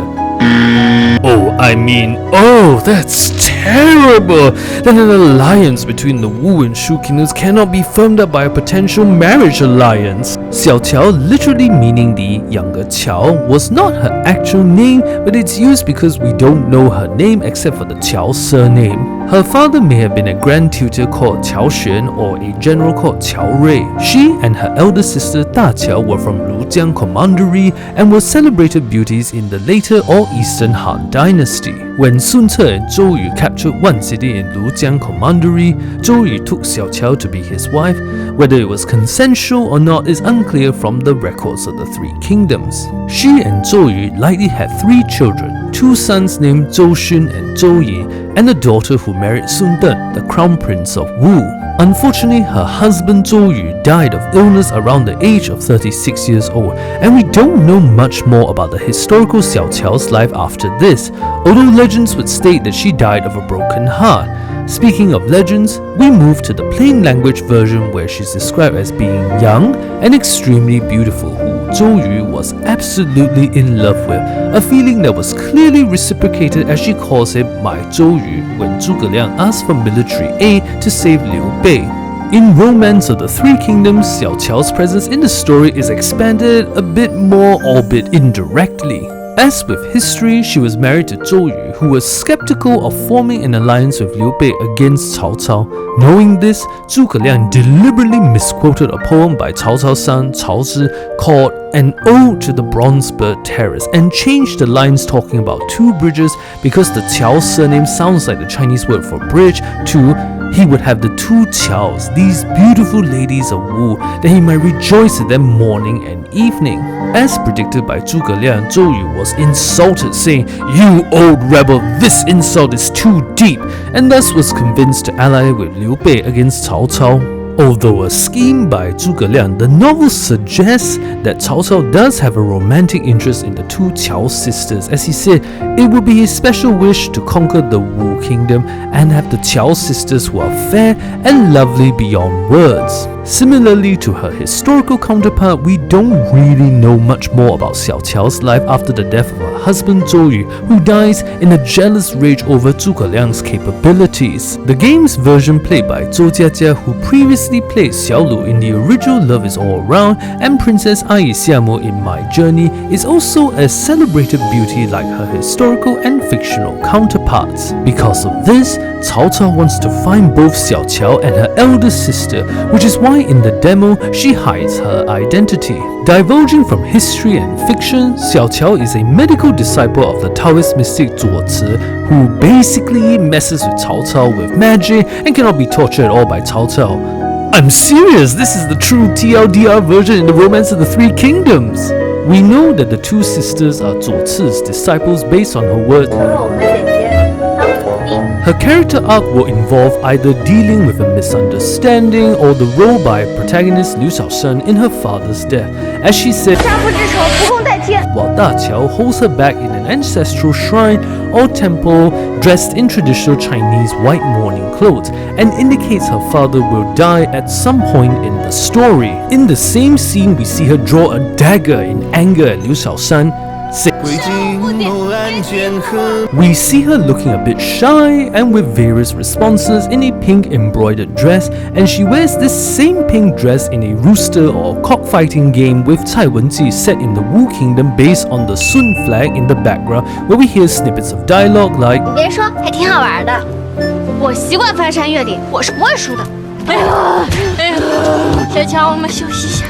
Oh, I mean, oh, that's terrible! Then an alliance between the Wu and Shu kingdoms cannot be firmed up by a potential marriage alliance. Xiao, literally meaning the younger Qiao, was not her actual name, but it's used because we don't know her name except for the Qiao surname. Her father may have been a grand tutor called Qiao Xuan or a general called Qiao Rui. She and her elder sister Da Qiao were from Lujiang Commandery and were celebrated beauties in the later or Eastern Han Dynasty. When Sun Ce and Zhou Yu captured one city in Lujiang Commandery, Zhou Yu took Xiao to be his wife. Whether it was consensual or not is unclear from the records of the three kingdoms. She and Zhou Yu likely had 3 children, 2 sons named Zhou Xun and Zhou Yi, and a daughter who married Sun Den, the crown prince of Wu. Unfortunately, her husband Zhou Yu died of illness around the age of 36 years old, and we don't know much more about the historical Xiao's life after this, although legends would state that she died of a broken heart. Speaking of legends, we move to the plain language version where she's described as being young and extremely beautiful, who Zhou Yu was absolutely in love with, a feeling that was clearly reciprocated as she calls him my Zhou Yu when Zhuge Liang asked for military aid to save Liu Bei. In Romance of the Three Kingdoms, Xiao's presence in the story is expanded a bit more, albeit indirectly. As with history, she was married to Zhou Yu, who was skeptical of forming an alliance with Liu Bei against Cao Cao. Knowing this, Zhuge Liang deliberately misquoted a poem by Cao Cao's son Cao Zhi called An Ode to the Bronze Bird Terrace and changed the lines talking about 2 bridges because the Qiao surname sounds like the Chinese word for bridge to he would have the 2 Qiaos, these beautiful ladies of Wu, that he might rejoice at them morning and evening. As predicted by Zhuge Liang, Zhou Yu was insulted, saying, "You old rebel, this insult is too deep," and thus was convinced to ally with Liu Bei against Cao Cao. Although a scheme by Zhuge Liang, the novel suggests that Cao Cao does have a romantic interest in the 2 Qiao sisters, as he said it would be his special wish to conquer the Wu kingdom and have the Qiao sisters who are fair and lovely beyond words. Similarly to her historical counterpart, we don't really know much more about Xiao's life after the death of her husband Zhou Yu, who dies in a jealous rage over Zhuge Liang's capabilities. The game's version played by Zhou Jiajia, who previously played Xiao Lu in the original Love Is All Around and Princess Ai Xiamo in My Journey, is also a celebrated beauty like her historical and fictional counterparts. Because of this, Cao Cao wants to find both Xiao and her elder sister, which is why in the demo she hides her identity. Divulging from history and fiction, Xiao is a medical disciple of the Taoist mystic Zuo Ci, who basically messes with Cao Cao with magic and cannot be tortured at all by Cao Cao. I'm serious, this is the true TLDR version in the Romance of the Three Kingdoms. We know that the 2 sisters are Zuo Ci's disciples based on her words. Her character arc will involve either dealing with a misunderstanding or the role by protagonist Liu Shaoshan in her father's death, as she said, while Da Qiao holds her back in an ancestral shrine or temple dressed in traditional Chinese white mourning clothes, and indicates her father will die at some point in the story. In the same scene, we see her draw a dagger in anger at Liu Shaoshan. We see her looking a bit shy and with various responses in a pink embroidered dress, and she wears this same pink dress in a rooster or cockfighting game with Cai Wenji set in the Wu Kingdom based on the Sun flag in the background, where we hear snippets of dialogue like 别说，还挺好玩的。我习惯翻山越岭，我是不会输的。小乔，我们休息一下。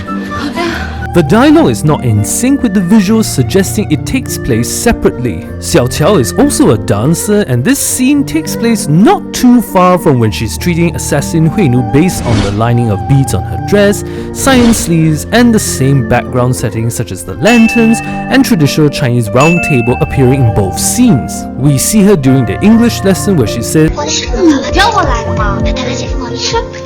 The dialogue is not in sync with the visuals, suggesting it takes place separately. Xiao is also a dancer, and this scene takes place not too far from when she's treating assassin Huinu based on the lining of beads on her dress, science sleeves, and the same background settings such as the lanterns and traditional Chinese round table appearing in both scenes. We see her during the English lesson where she said,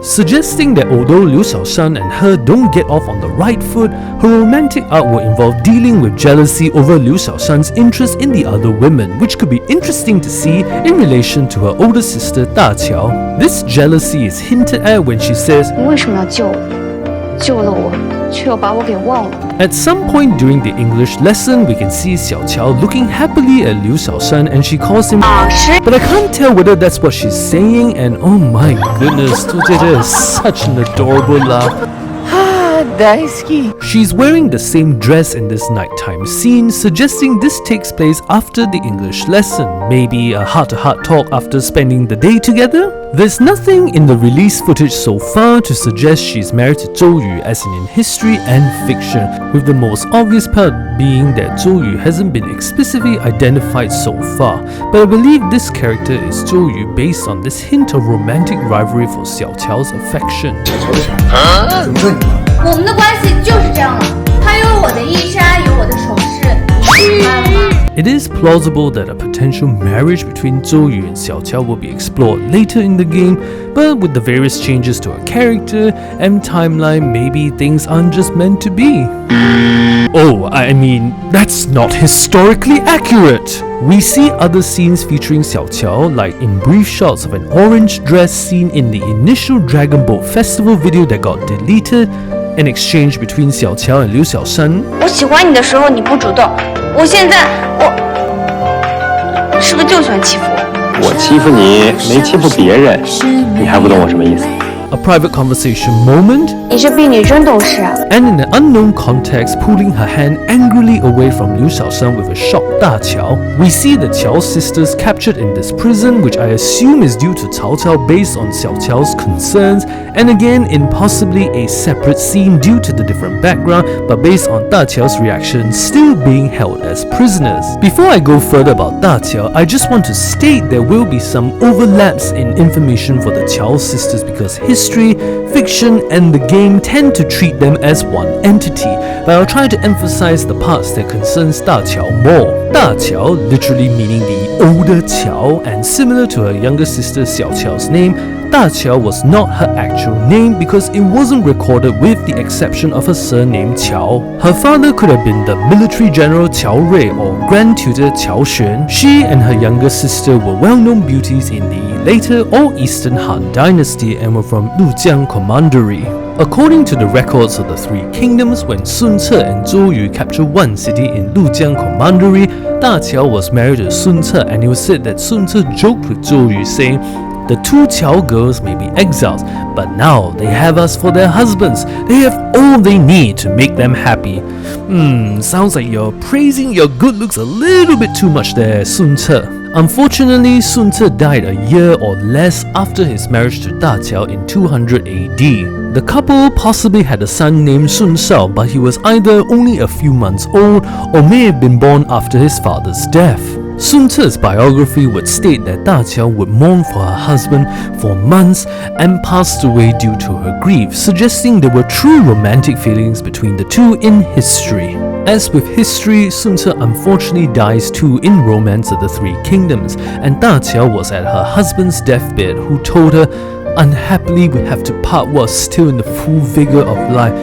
suggesting that although Liu Shaoshan and her don't get off on the right foot, her romantic arc will involve dealing with jealousy over Liu Shaoshan's interest in the other women, which could be interesting to see in relation to her older sister Da Qiao. This jealousy is hinted at when she says, 你为什么要救我？救了我，却又把我给忘了。 At some point during the English lesson, we can see Xiao looking happily at Liu Xiaoshan and she calls him but I can't tell whether that's what she's saying and oh my goodness, 杜姐姐 is such an adorable laugh. She's wearing the same dress in this nighttime scene, suggesting this takes place after the English lesson, maybe a heart-to-heart talk after spending the day together? There's nothing in the release footage so far to suggest she's married to Zhou Yu as in history and fiction, with the most obvious part being that Zhou Yu hasn't been explicitly identified so far, but I believe this character is Zhou Yu based on this hint of romantic rivalry for Xiao's affection. 我们的关系就是这样了，他有我的衣衫，有我的首饰，你明白了吗？ It is plausible that a potential marriage between Zhou Yu and Xiao will be explored later in the game, but with the various changes to her character and timeline, maybe things aren't just meant to be. Oh, I mean, that's not historically accurate! We see other scenes featuring Xiao, like in brief shots of an orange dress scene in the initial Dragon Boat Festival video that got deleted, an exchange between Xiao and Liu Xiaoshan. 我喜欢你的时候你不主动，我现在是不是就喜欢欺负我？我欺负你，没欺负别人，你还不懂我什么意思？ A private conversation moment, 你这婢女真懂事啊！ and in an unknown context pulling her hand angrily away from Liu Xiaoshan with a shocked Qiao. We see the Qiao sisters captured in this prison, which I assume is due to Cao based on Xiao's concerns, and again in possibly a separate scene due to the different background, but based on Qiao's reaction still being held as prisoners. Before I go further about Qiao, I just want to state there will be some overlaps in information for the Qiao sisters because history, fiction, and the game tend to treat them as one entity, but I'll try to emphasize the parts that concerns Qiao more. Qiao literally meaning the older Qiao, and similar to her younger sister Xiao's name, Qiao was not her actual name because it wasn't recorded with the exception of her surname Qiao. Her father could have been the military general Qiao Rui or grand tutor Qiao Xuan. She and her younger sister were well-known beauties in the later or Eastern Han Dynasty and were from Lujiang Commandery. According to the records of the Three Kingdoms, when Sun Ce and Zhou Yu captured one city in Lujiang Commandery, Qiao was married to Sun Ce, and it was said that Sun Ce joked with Zhou Yu saying, "The two Qiao girls may be exiles, but now they have us for their husbands. They have all they need to make them happy." Sounds like you're praising your good looks a little bit too much there, Sun Ce. Unfortunately, Sun Ce died a year or less after his marriage to Qiao in 200 AD. The couple possibly had a son named Sun Shao, but he was either only a few months old or may have been born after his father's death. Sun Ce's biography would state that Qiao would mourn for her husband for months and passed away due to her grief, suggesting there were true romantic feelings between the two in history. As with history, Sun Ce unfortunately dies too in Romance of the Three Kingdoms, and Qiao was at her husband's deathbed who told her, "Unhappily we have to part while still in the full vigor of life.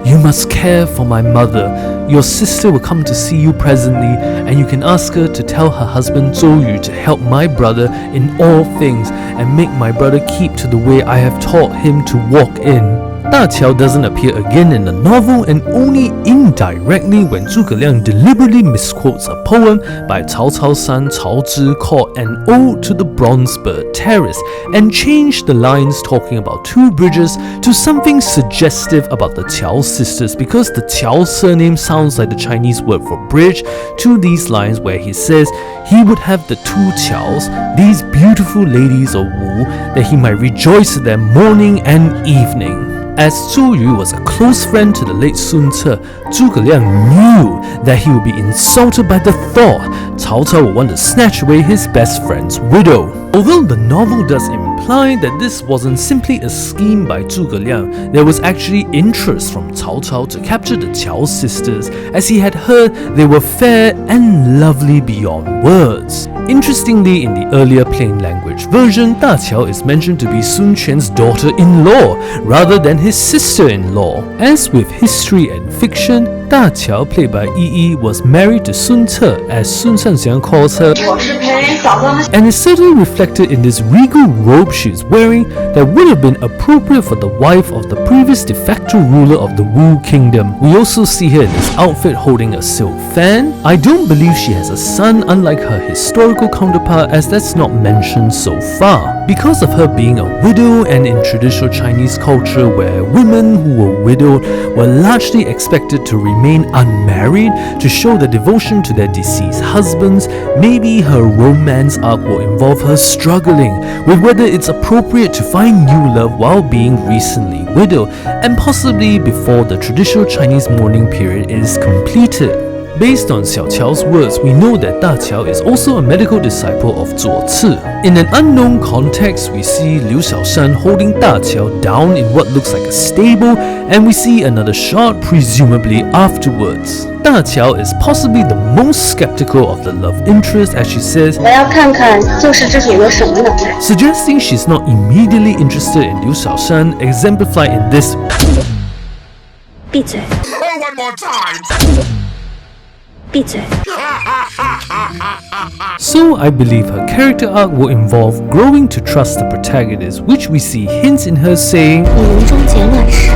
You must care for my mother. Your sister will come to see you presently, and you can ask her to tell her husband Zhou Yu to help my brother in all things and make my brother keep to the way I have taught him to walk in." Qiao doesn't appear again in the novel and only indirectly when Zhuge Liang deliberately misquotes a poem by Cao's son Cao Zhi called An Ode to the Bronze Bird Terrace and changed the lines talking about two bridges to something suggestive about the Qiao sisters because the Qiao surname sounds like the Chinese word for bridge to these lines where he says he would have the two Qiaos, these beautiful ladies of Wu, that he might rejoice at them morning and evening. As Zhou Yu was a close friend to the late Sun Ce, Zhuge Liang knew that he would be insulted by the thought Cao would want to snatch away his best friend's widow. Although the novel does imply that this wasn't simply a scheme by Zhuge Liang, there was actually interest from Cao to capture the Qiao sisters, as he had heard they were fair and lovely beyond words. Interestingly, in the earlier plain language version, Qiao is mentioned to be Sun Quan's daughter-in-law rather than his sister-in-law. As with history and fiction, Da Qiao, played by Yi, was married to Sun Ce, as Sun Shangxiang calls her, and is certainly reflected in this regal robe she's wearing that would have been appropriate for the wife of the previous de facto ruler of the Wu Kingdom. We also see her in this outfit holding a silk fan. I don't believe she has a son, unlike her historical counterpart, as that's not mentioned so far. Because of her being a widow, and in traditional Chinese culture where women who were widowed were largely expected to remain unmarried to show their devotion to their deceased husbands, maybe her romance arc will involve her struggling with whether it's appropriate to find new love while being recently widowed, and possibly before the traditional Chinese mourning period is completed. Based on Xiao Qiao's words, we know that Da Qiao is also a medical disciple of Zuo Ci. In an unknown context, we see Liu Xiaoshan holding Da Qiao down in what looks like a stable, and we see another shot presumably afterwards. Da Qiao is possibly the most skeptical of the love interest, as she says, suggesting she's not immediately interested in Liu Xiaoshan, exemplified in this. One more time! So I believe her character arc will involve growing to trust the protagonist, which we see hints in her saying, 你能终结乱世，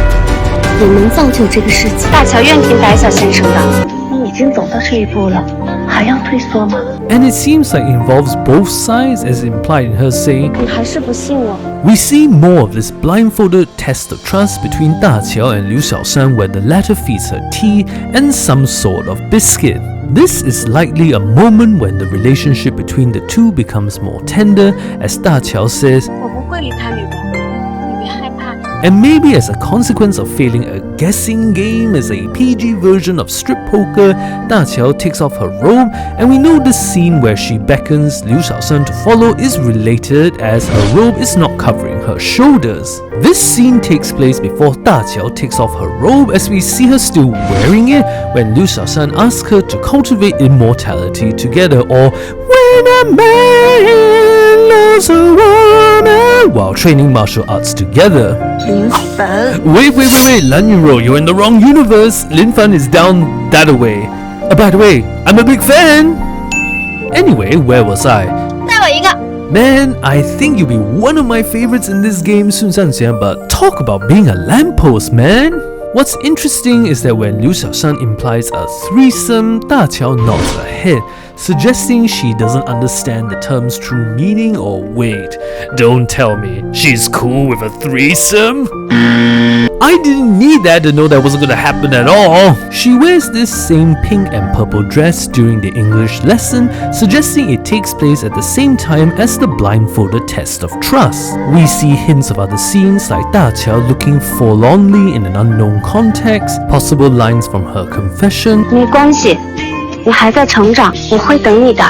也能造就这个世界。大乔愿听白小先生的。你已经走到这一步了，还要退缩吗？ And it seems like it involves both sides, as implied in her saying, 你还是不信我。 We see more of this blindfolded test of trust between Da Qiao and Liu Xiaoshan, where the latter feeds her tea and some sort of biscuit. This is likely a moment when the relationship between the two becomes more tender, as Da Qiao says, 我不会离开你的，你别害怕。 and maybe as a consequence of failing a guessing game as a PG version of strip poker, Da Qiao takes off her robe, and we know this scene where she beckons Liu Xiaoshan to follow is related, as her robe is not covering her shoulders. This scene takes place before Da Qiao takes off her robe, as we see her still wearing it when Liu Xiaoshan asks her to cultivate immortality together, or when a man loves a woman, while training martial arts together. Wait, Lan Yunro, you're in the wrong universe. Lin Fan is down that way. By the way, I'm a big fan. Anyway, where was I? 带我一个。 Man, I think you'll be one of my favorites in this game, Sun Shangxiang, but talk about being a lamppost, man. What's interesting is that when Liu Xiaoshan implies a threesome, Da Qiao nods her head, suggesting she doesn't understand the term's true meaning. Or wait, don't tell me she's cool with a threesome? I didn't need that to know that wasn't gonna happen at all. She wears this same pink and purple dress during the English lesson, suggesting it takes place at the same time as the blindfolded test of trust. We see hints of other scenes like Da Qiao looking forlornly in an unknown context, possible lines from her confession. 没关系，你还在成长，我会等你的。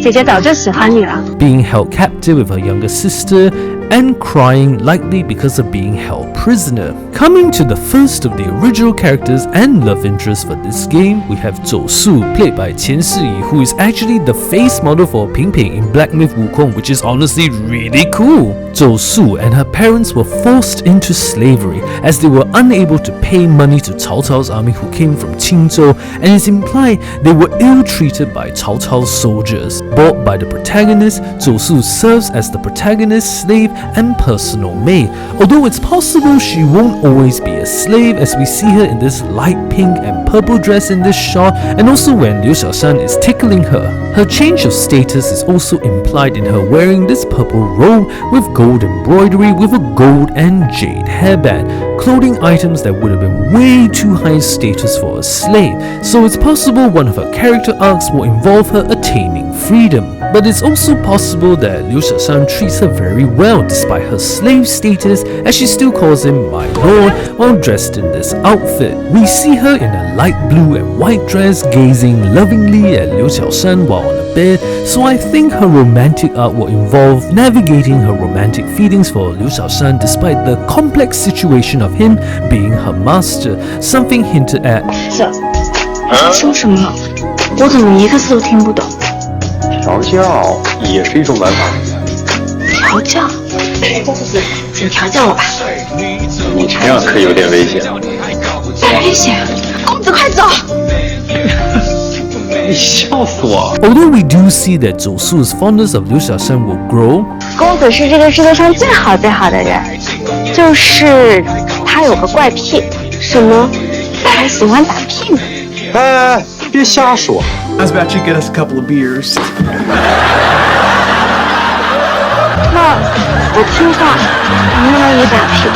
姐姐早就喜欢你了。 Being held captive with her younger sister, and crying, likely because of being held prisoner. Coming to the first of the original characters and love interests for this game, we have Zhou Su, played by Qian Shiyi, who is actually the face model for Ping Ping in Black Myth Wukong, which is honestly really cool. Zhou Su and her parents were forced into slavery as they were unable to pay money to Cao Cao's army who came from Qingzhou, and it's implied they were ill-treated by Cao Cao's soldiers. Bought by the protagonist, Zhou Su serves as the protagonist's slave and personal maid, although it's possible she won't always be a slave, as we see her in this light pink and purple dress in this shot, and also when Liu Xiaoshan is tickling her. Her change of status is also implied in her wearing this purple robe with gold embroidery with a gold and jade hairband, clothing items that would have been way too high status for a slave, so it's possible one of her character arcs will involve her attaining freedom. But it's also possible that Liu Xiaoshan treats her very well despite her slave status, as she still calls him my lord while dressed in this outfit. We see her in a light blue and white dress gazing lovingly at Liu Xiaoshan while on a bed, so I think her romantic arc will involve navigating her romantic feelings for Liu Xiaoshan despite the complex situation of him being her master, something hinted at. 说什么？我怎么一个字都听不懂？调教也是一种玩法。调教？请调教我吧。你这样可有点危险。太危险！公子快走！走。你笑死我。 Although we do see that Zhou Su's fondness of Liu Xiaoshan will grow, 公子是这个世界上最好的人，就是他有个怪癖，什么？他喜欢打屁股。哎，别瞎说。 I was about to get us a couple of beers. 那我听话，能不能也打屁股？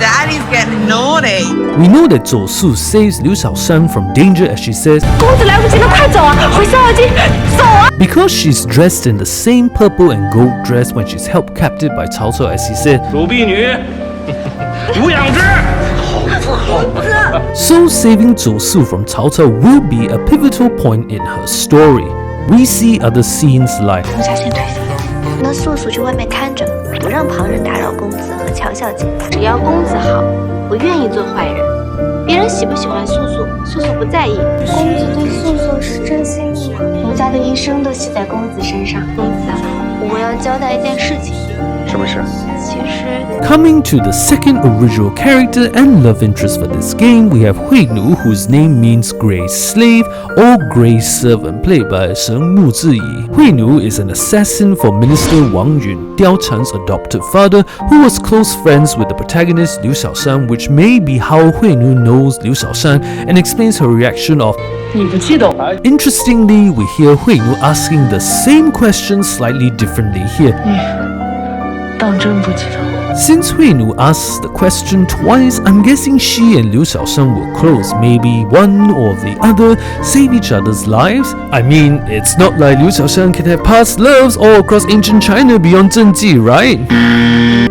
Daddy's getting naughty. we know that Zhou Su saves Liu Xiaoshan from danger as she says, 公子来不及了，快走啊！回逍遥津，走啊！ because she's dressed in the same purple and gold dress when she's held captive by Cao Cao, as he said, 主婢女，无养之。 So saving Zhou Su from Cao Cao will be a pivotal point in her story. We see other scenes like 从下先退下，那素素去外面看着，不让旁人打扰公子和乔小姐。只要公子好，我愿意做坏人。别人喜不喜欢素素，素素不在意。公子对素素是真心的吗？奴家的一生都系在公子身上。公子，我要交代一件事情。什么事？其实。 Coming to the second original character and love interest for this game, we have Huinu, whose name means Grey Slave or Grey Servant, played by Sheng Muzhiyi. Huinu is an assassin for Minister Wang Yun, Diao Chan's adopted father, who was close friends with the protagonist Liu Xiaoshan, which may be how Huinu knows Liu Xiaoshan and explains her reaction of 你不记得我？ Interestingly, we hear Huinu asking the same question slightly differently here. 当真不记得我？ Since Huinu asks the question twice, I'm guessing she and Liu Xiaoshan were close. Maybe one or the other save each other's lives. I mean, it's not like Liu Xiaoshan can have past loves all across ancient China beyond Zhen Ji, right?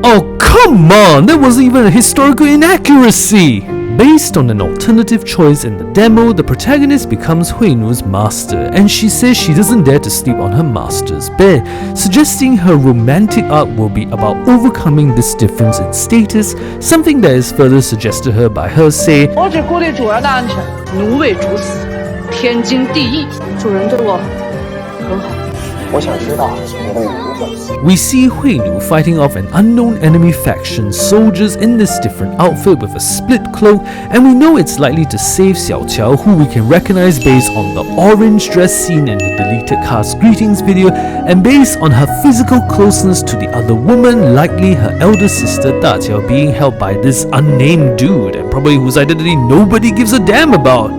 Oh, come on! That wasn't even a historical inaccuracy! Based on an alternative choice in the demo, the protagonist becomes Huinu's master, and she says she doesn't dare to sleep on her master's bed, suggesting her romantic arc will be about overcoming this difference in status, something that is further suggested to her by her say, 我只顾虑主人的安全，奴为主死，天经地义。主人对我很好。我想知道你的名字。 We see Huinu fighting off an unknown enemy faction soldiers in this different outfit with a split cloak, and we know it's likely to save Xiao, who we can recognize based on the orange dress seen in the deleted cast greetings video, and based on her physical closeness to the other woman, likely her elder sister Daqiao being held by this unnamed dude, and probably whose identity nobody gives a damn about.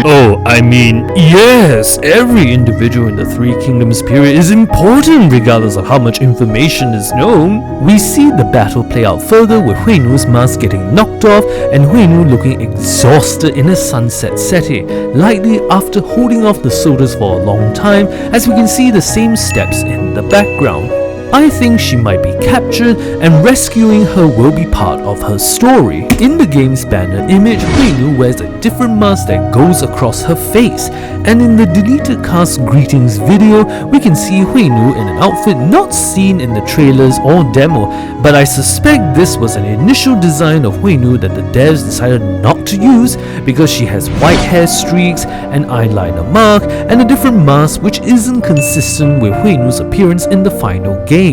Oh, I mean, yes, every individual in the Three Kingdoms period is important regardless of how much information is known. We see the battle play out further with Huinu's mask getting knocked off and Huinu looking exhausted in a sunset setting, likely after holding off the soldiers for a long time, as we can see the same steps in the background. I think she might be captured and rescuing her will be part of her story. In the game's banner image, Huinu wears a different mask that goes across her face, and in the deleted cast greetings video, we can see Huinu in an outfit not seen in the trailers or demo, but I suspect this was an initial design of Huinu that the devs decided not to use because she has white hair streaks, an eyeliner mark, and a different mask which isn't consistent with Huinu's appearance in the final game.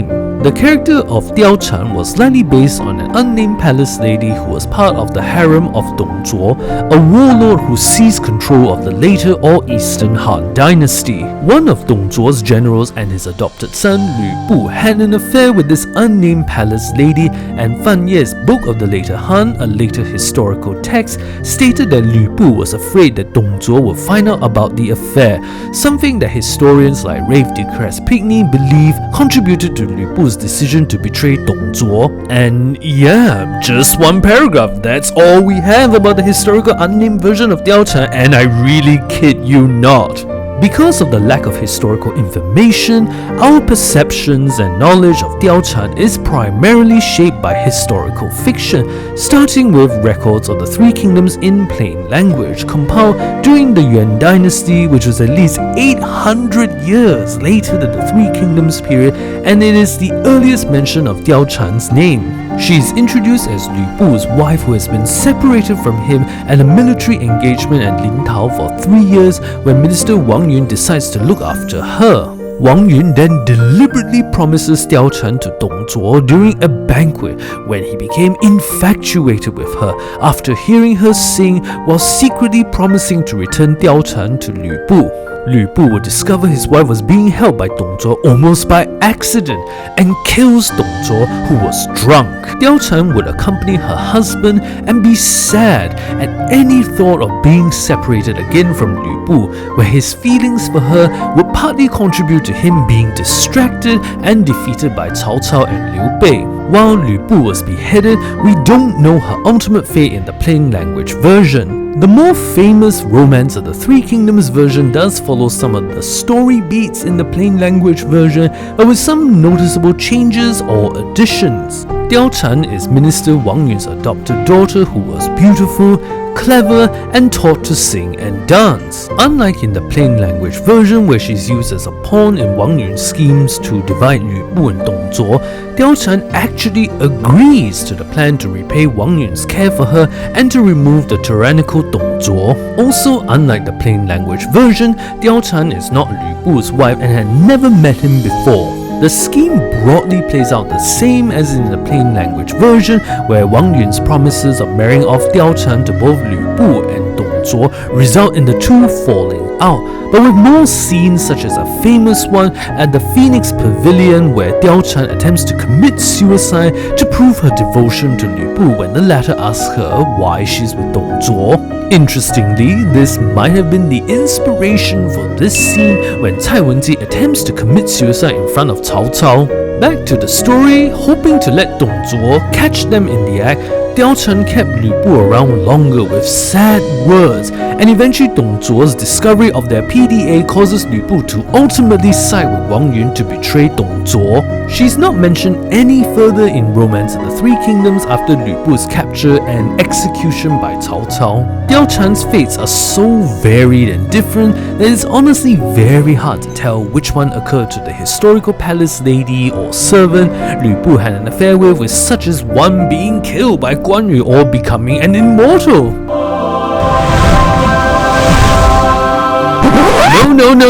The character of Diao Chan was likely based on an unnamed palace lady who was part of the harem of Dong Zhuo, a warlord who seized control of the later or Eastern Han dynasty. One of Dong Zhuo's generals and his adopted son, Lü Bu, had an affair with this unnamed palace lady, and Fan Ye's Book of the Later Han, a later historical text, stated that Lü Bu was afraid that Dong Zhuo would find out about the affair, something that historians like Rafe de Crespigny believe contributed to Lü Bu's decision to betray Dong Zhuo. And yeah, just one paragraph, that's all we have about the historical unnamed version of Diao Chan, and I really kid you not. Because of the lack of historical information, our perceptions and knowledge of Diao Chan is primarily shaped by historical fiction, starting with records of the Three Kingdoms in plain language, compiled during the Yuan dynasty, which was at least 800 years later than the Three Kingdoms period, and it is the earliest mention of Diao Chan's name. She is introduced as Lü Bu's wife who has been separated from him at a military engagement at Lintao for 3 years when Minister Wang Yun decides to look after her. Wang Yun then deliberately promises Diao Chen to Dong Zhuo during a banquet when he became infatuated with her after hearing her sing while secretly promising to return Diao Chen to Lü Bu. Lü Bu would discover his wife was being held by Dong Zhuo almost by accident and kills Dong Zhuo, who was drunk. Diao Chen would accompany her husband and be sad at any thought of being separated again from Lü Bu, where his feelings for her would partly contribute to him being distracted and defeated by Cao Cao and Liu Bei. While Lü Bu was beheaded, we don't know her ultimate fate in the plain language version. The more famous Romance of the Three Kingdoms version does follow some of the story beats in the plain language version, but with some noticeable changes or additions. Diao Chen is Minister Wang Yun's adopted daughter who was beautiful, clever, and taught to sing and dance. Unlike in the plain language version where she's used as a pawn in Wang Yun's schemes to divide Lü Bu and Dong Zhuo, Diao Chen actually agrees to the plan to repay Wang Yun's care for her and to remove the tyrannical Dong Zhuo. Also, unlike the plain language version, Diao Chen is not Lü Bu's wife and had never met him before. The scheme broadly plays out the same as in the plain language version, where Wang Yun's promises of marrying off Diao Chen to both Lü Bu and Dong Zhuo result in the two falling out, but with more scenes such as a famous one at the Phoenix Pavilion where Diao Chen attempts to commit suicide to prove her devotion to Lü Bu when the latter asks her why she's with Dong Zhuo. Interestingly, this might have been the inspiration for this scene when Cai Wenji attempts to commit suicide in front of Cao Cao. Back to the story, hoping to let Dong Zhuo catch them in the act, Diao Chen kept Lü Bu around longer with sad words, and eventually Dong Zhuo's discovery of their PDA causes Lü Bu to ultimately side with Wang Yun to betray Dong Zhuo. She's not mentioned any further in Romance of the Three Kingdoms after Lü Bu's capture and execution by Cao Cao. Diao Chen's fates are so varied and different that it's honestly very hard to tell which one occurred to the historical palace lady or servant Lü Bu had an affair with such as one being killed by Guan Yu or becoming an immortal.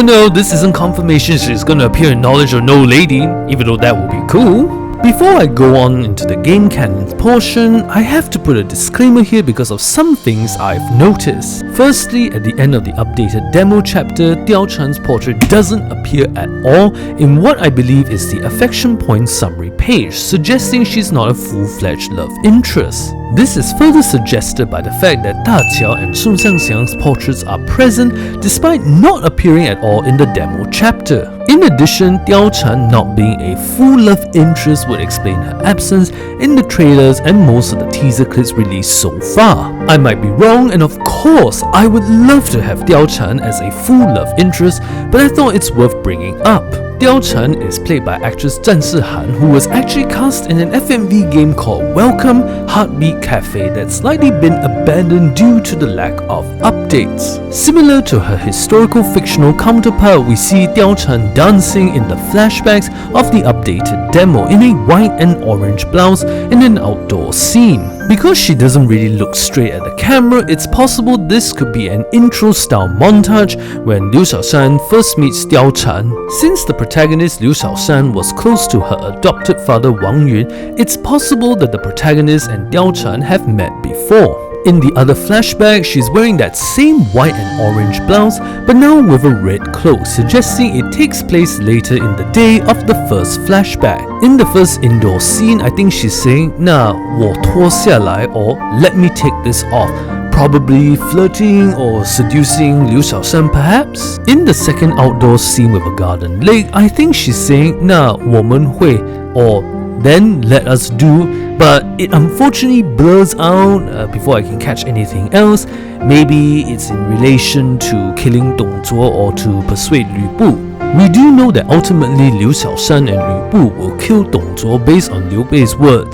No, this isn't confirmation she's gonna appear in Knowledge of No Lady, even though that would be cool. Before I go on into the game canon portion, I have to put a disclaimer here because of some things I've noticed. Firstly, at the end of the updated demo chapter, Diao Chen's portrait doesn't appear at all in what I believe is the affection point summary page, suggesting she's not a full-fledged love interest. This is further suggested by the fact that Qiao and Sun Shangxiang's portraits are present despite not appearing at all in the demo chapter. In addition, Diao Chen not being a full love interest would explain her absence in the trailers and most of the teaser clips released so far. I might be wrong, and of course, I would love to have Diao Chen as a full love interest, but I thought it's worth bringing up. Diao Chen is played by actress Zhen Ji, who was actually cast in an FMV game called Welcome Heartbeat Cafe that's slightly been abandoned due to the lack of updates. Similar to her historical fictional counterpart, we see Diao Chen dancing in the flashbacks of the updated demo in a white and orange blouse in an outdoor scene. Because she doesn't really look straight at the camera, it's possible this could be an intro-style montage when Liu Xiaoshan first meets Diao Chen. Since the protagonist Liu Xiaoshan was close to her adopted father Wang Yun, it's possible that the protagonist and Diao Chen have met before. In the other flashback, she's wearing that same white and orange blouse, but now with a red cloak, suggesting it takes place later in the day of the first flashback. In the first indoor scene, I think she's saying, 那我脱下来 or let me take this off. Probably flirting or seducing Liu Xiaoshan perhaps? In the second outdoor scene with a garden lake, I think she's saying, 那我们会 or then let us do, but it unfortunately blurs out before I can catch anything else. Maybe it's in relation to killing Dong Zhuo or to persuade Lü Bu. We do know that ultimately Liu Xiaoshan and Lü Bu will kill Dong Zhuo based on Liu Bei's word.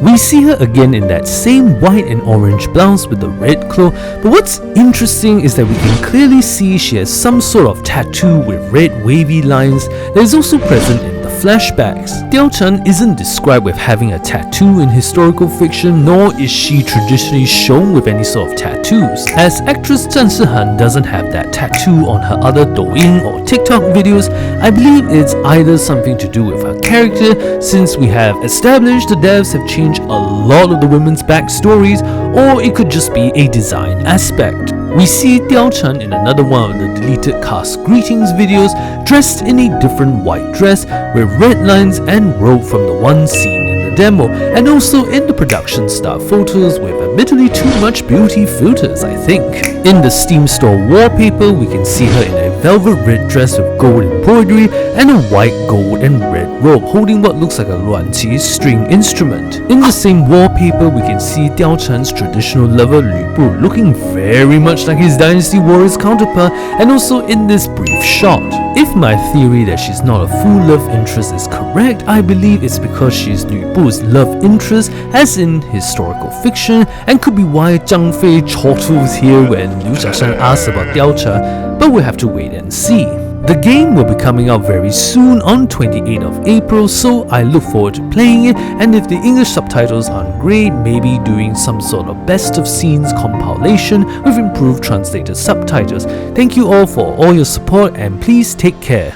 We see her again in that same white and orange blouse with the red cloak, but what's interesting is that we can clearly see she has some sort of tattoo with red wavy lines that is also present in the flashbacks. Diao Chen isn't described with having a tattoo in historical fiction, nor is she traditionally shown with any sort of tattoos, as actress Zhen Ji doesn't have that tattoo on her other Douyin or TikTok videos. I believe it's either something to do with her character, since we have established the devs have changed a lot of the women's backstories, or it could just be a design aspect. We see Diao Chen in another one of the deleted cast greetings videos, dressed in a different white dress with red lines and robe from the one seen in the demo, and also in the production start photos with admittedly too much beauty filters, I think. In the Steam store wallpaper, we can see her in a velvet red dress with gold embroidery and a white, gold and red robe holding what looks like a luanqi string instrument. In the same wallpaper, we can see Diao Chen's traditional lover Lü Bu looking very much like his Dynasty Warriors counterpart, and also in this brief shot. If my theory that she's not a full love interest is correct, I believe it's because she's Lü Bu's love interest as in historical fiction, and could be why Zhang Fei chortles here when Liu Xiaoshan asks about Diao Chen, but we'll have to wait and see. The game will be coming out very soon on 28th of April, so I look forward to playing it, and if the English subtitles aren't great, maybe doing some sort of best of scenes compilation with improved translated subtitles. Thank you all for all your support, and please take care.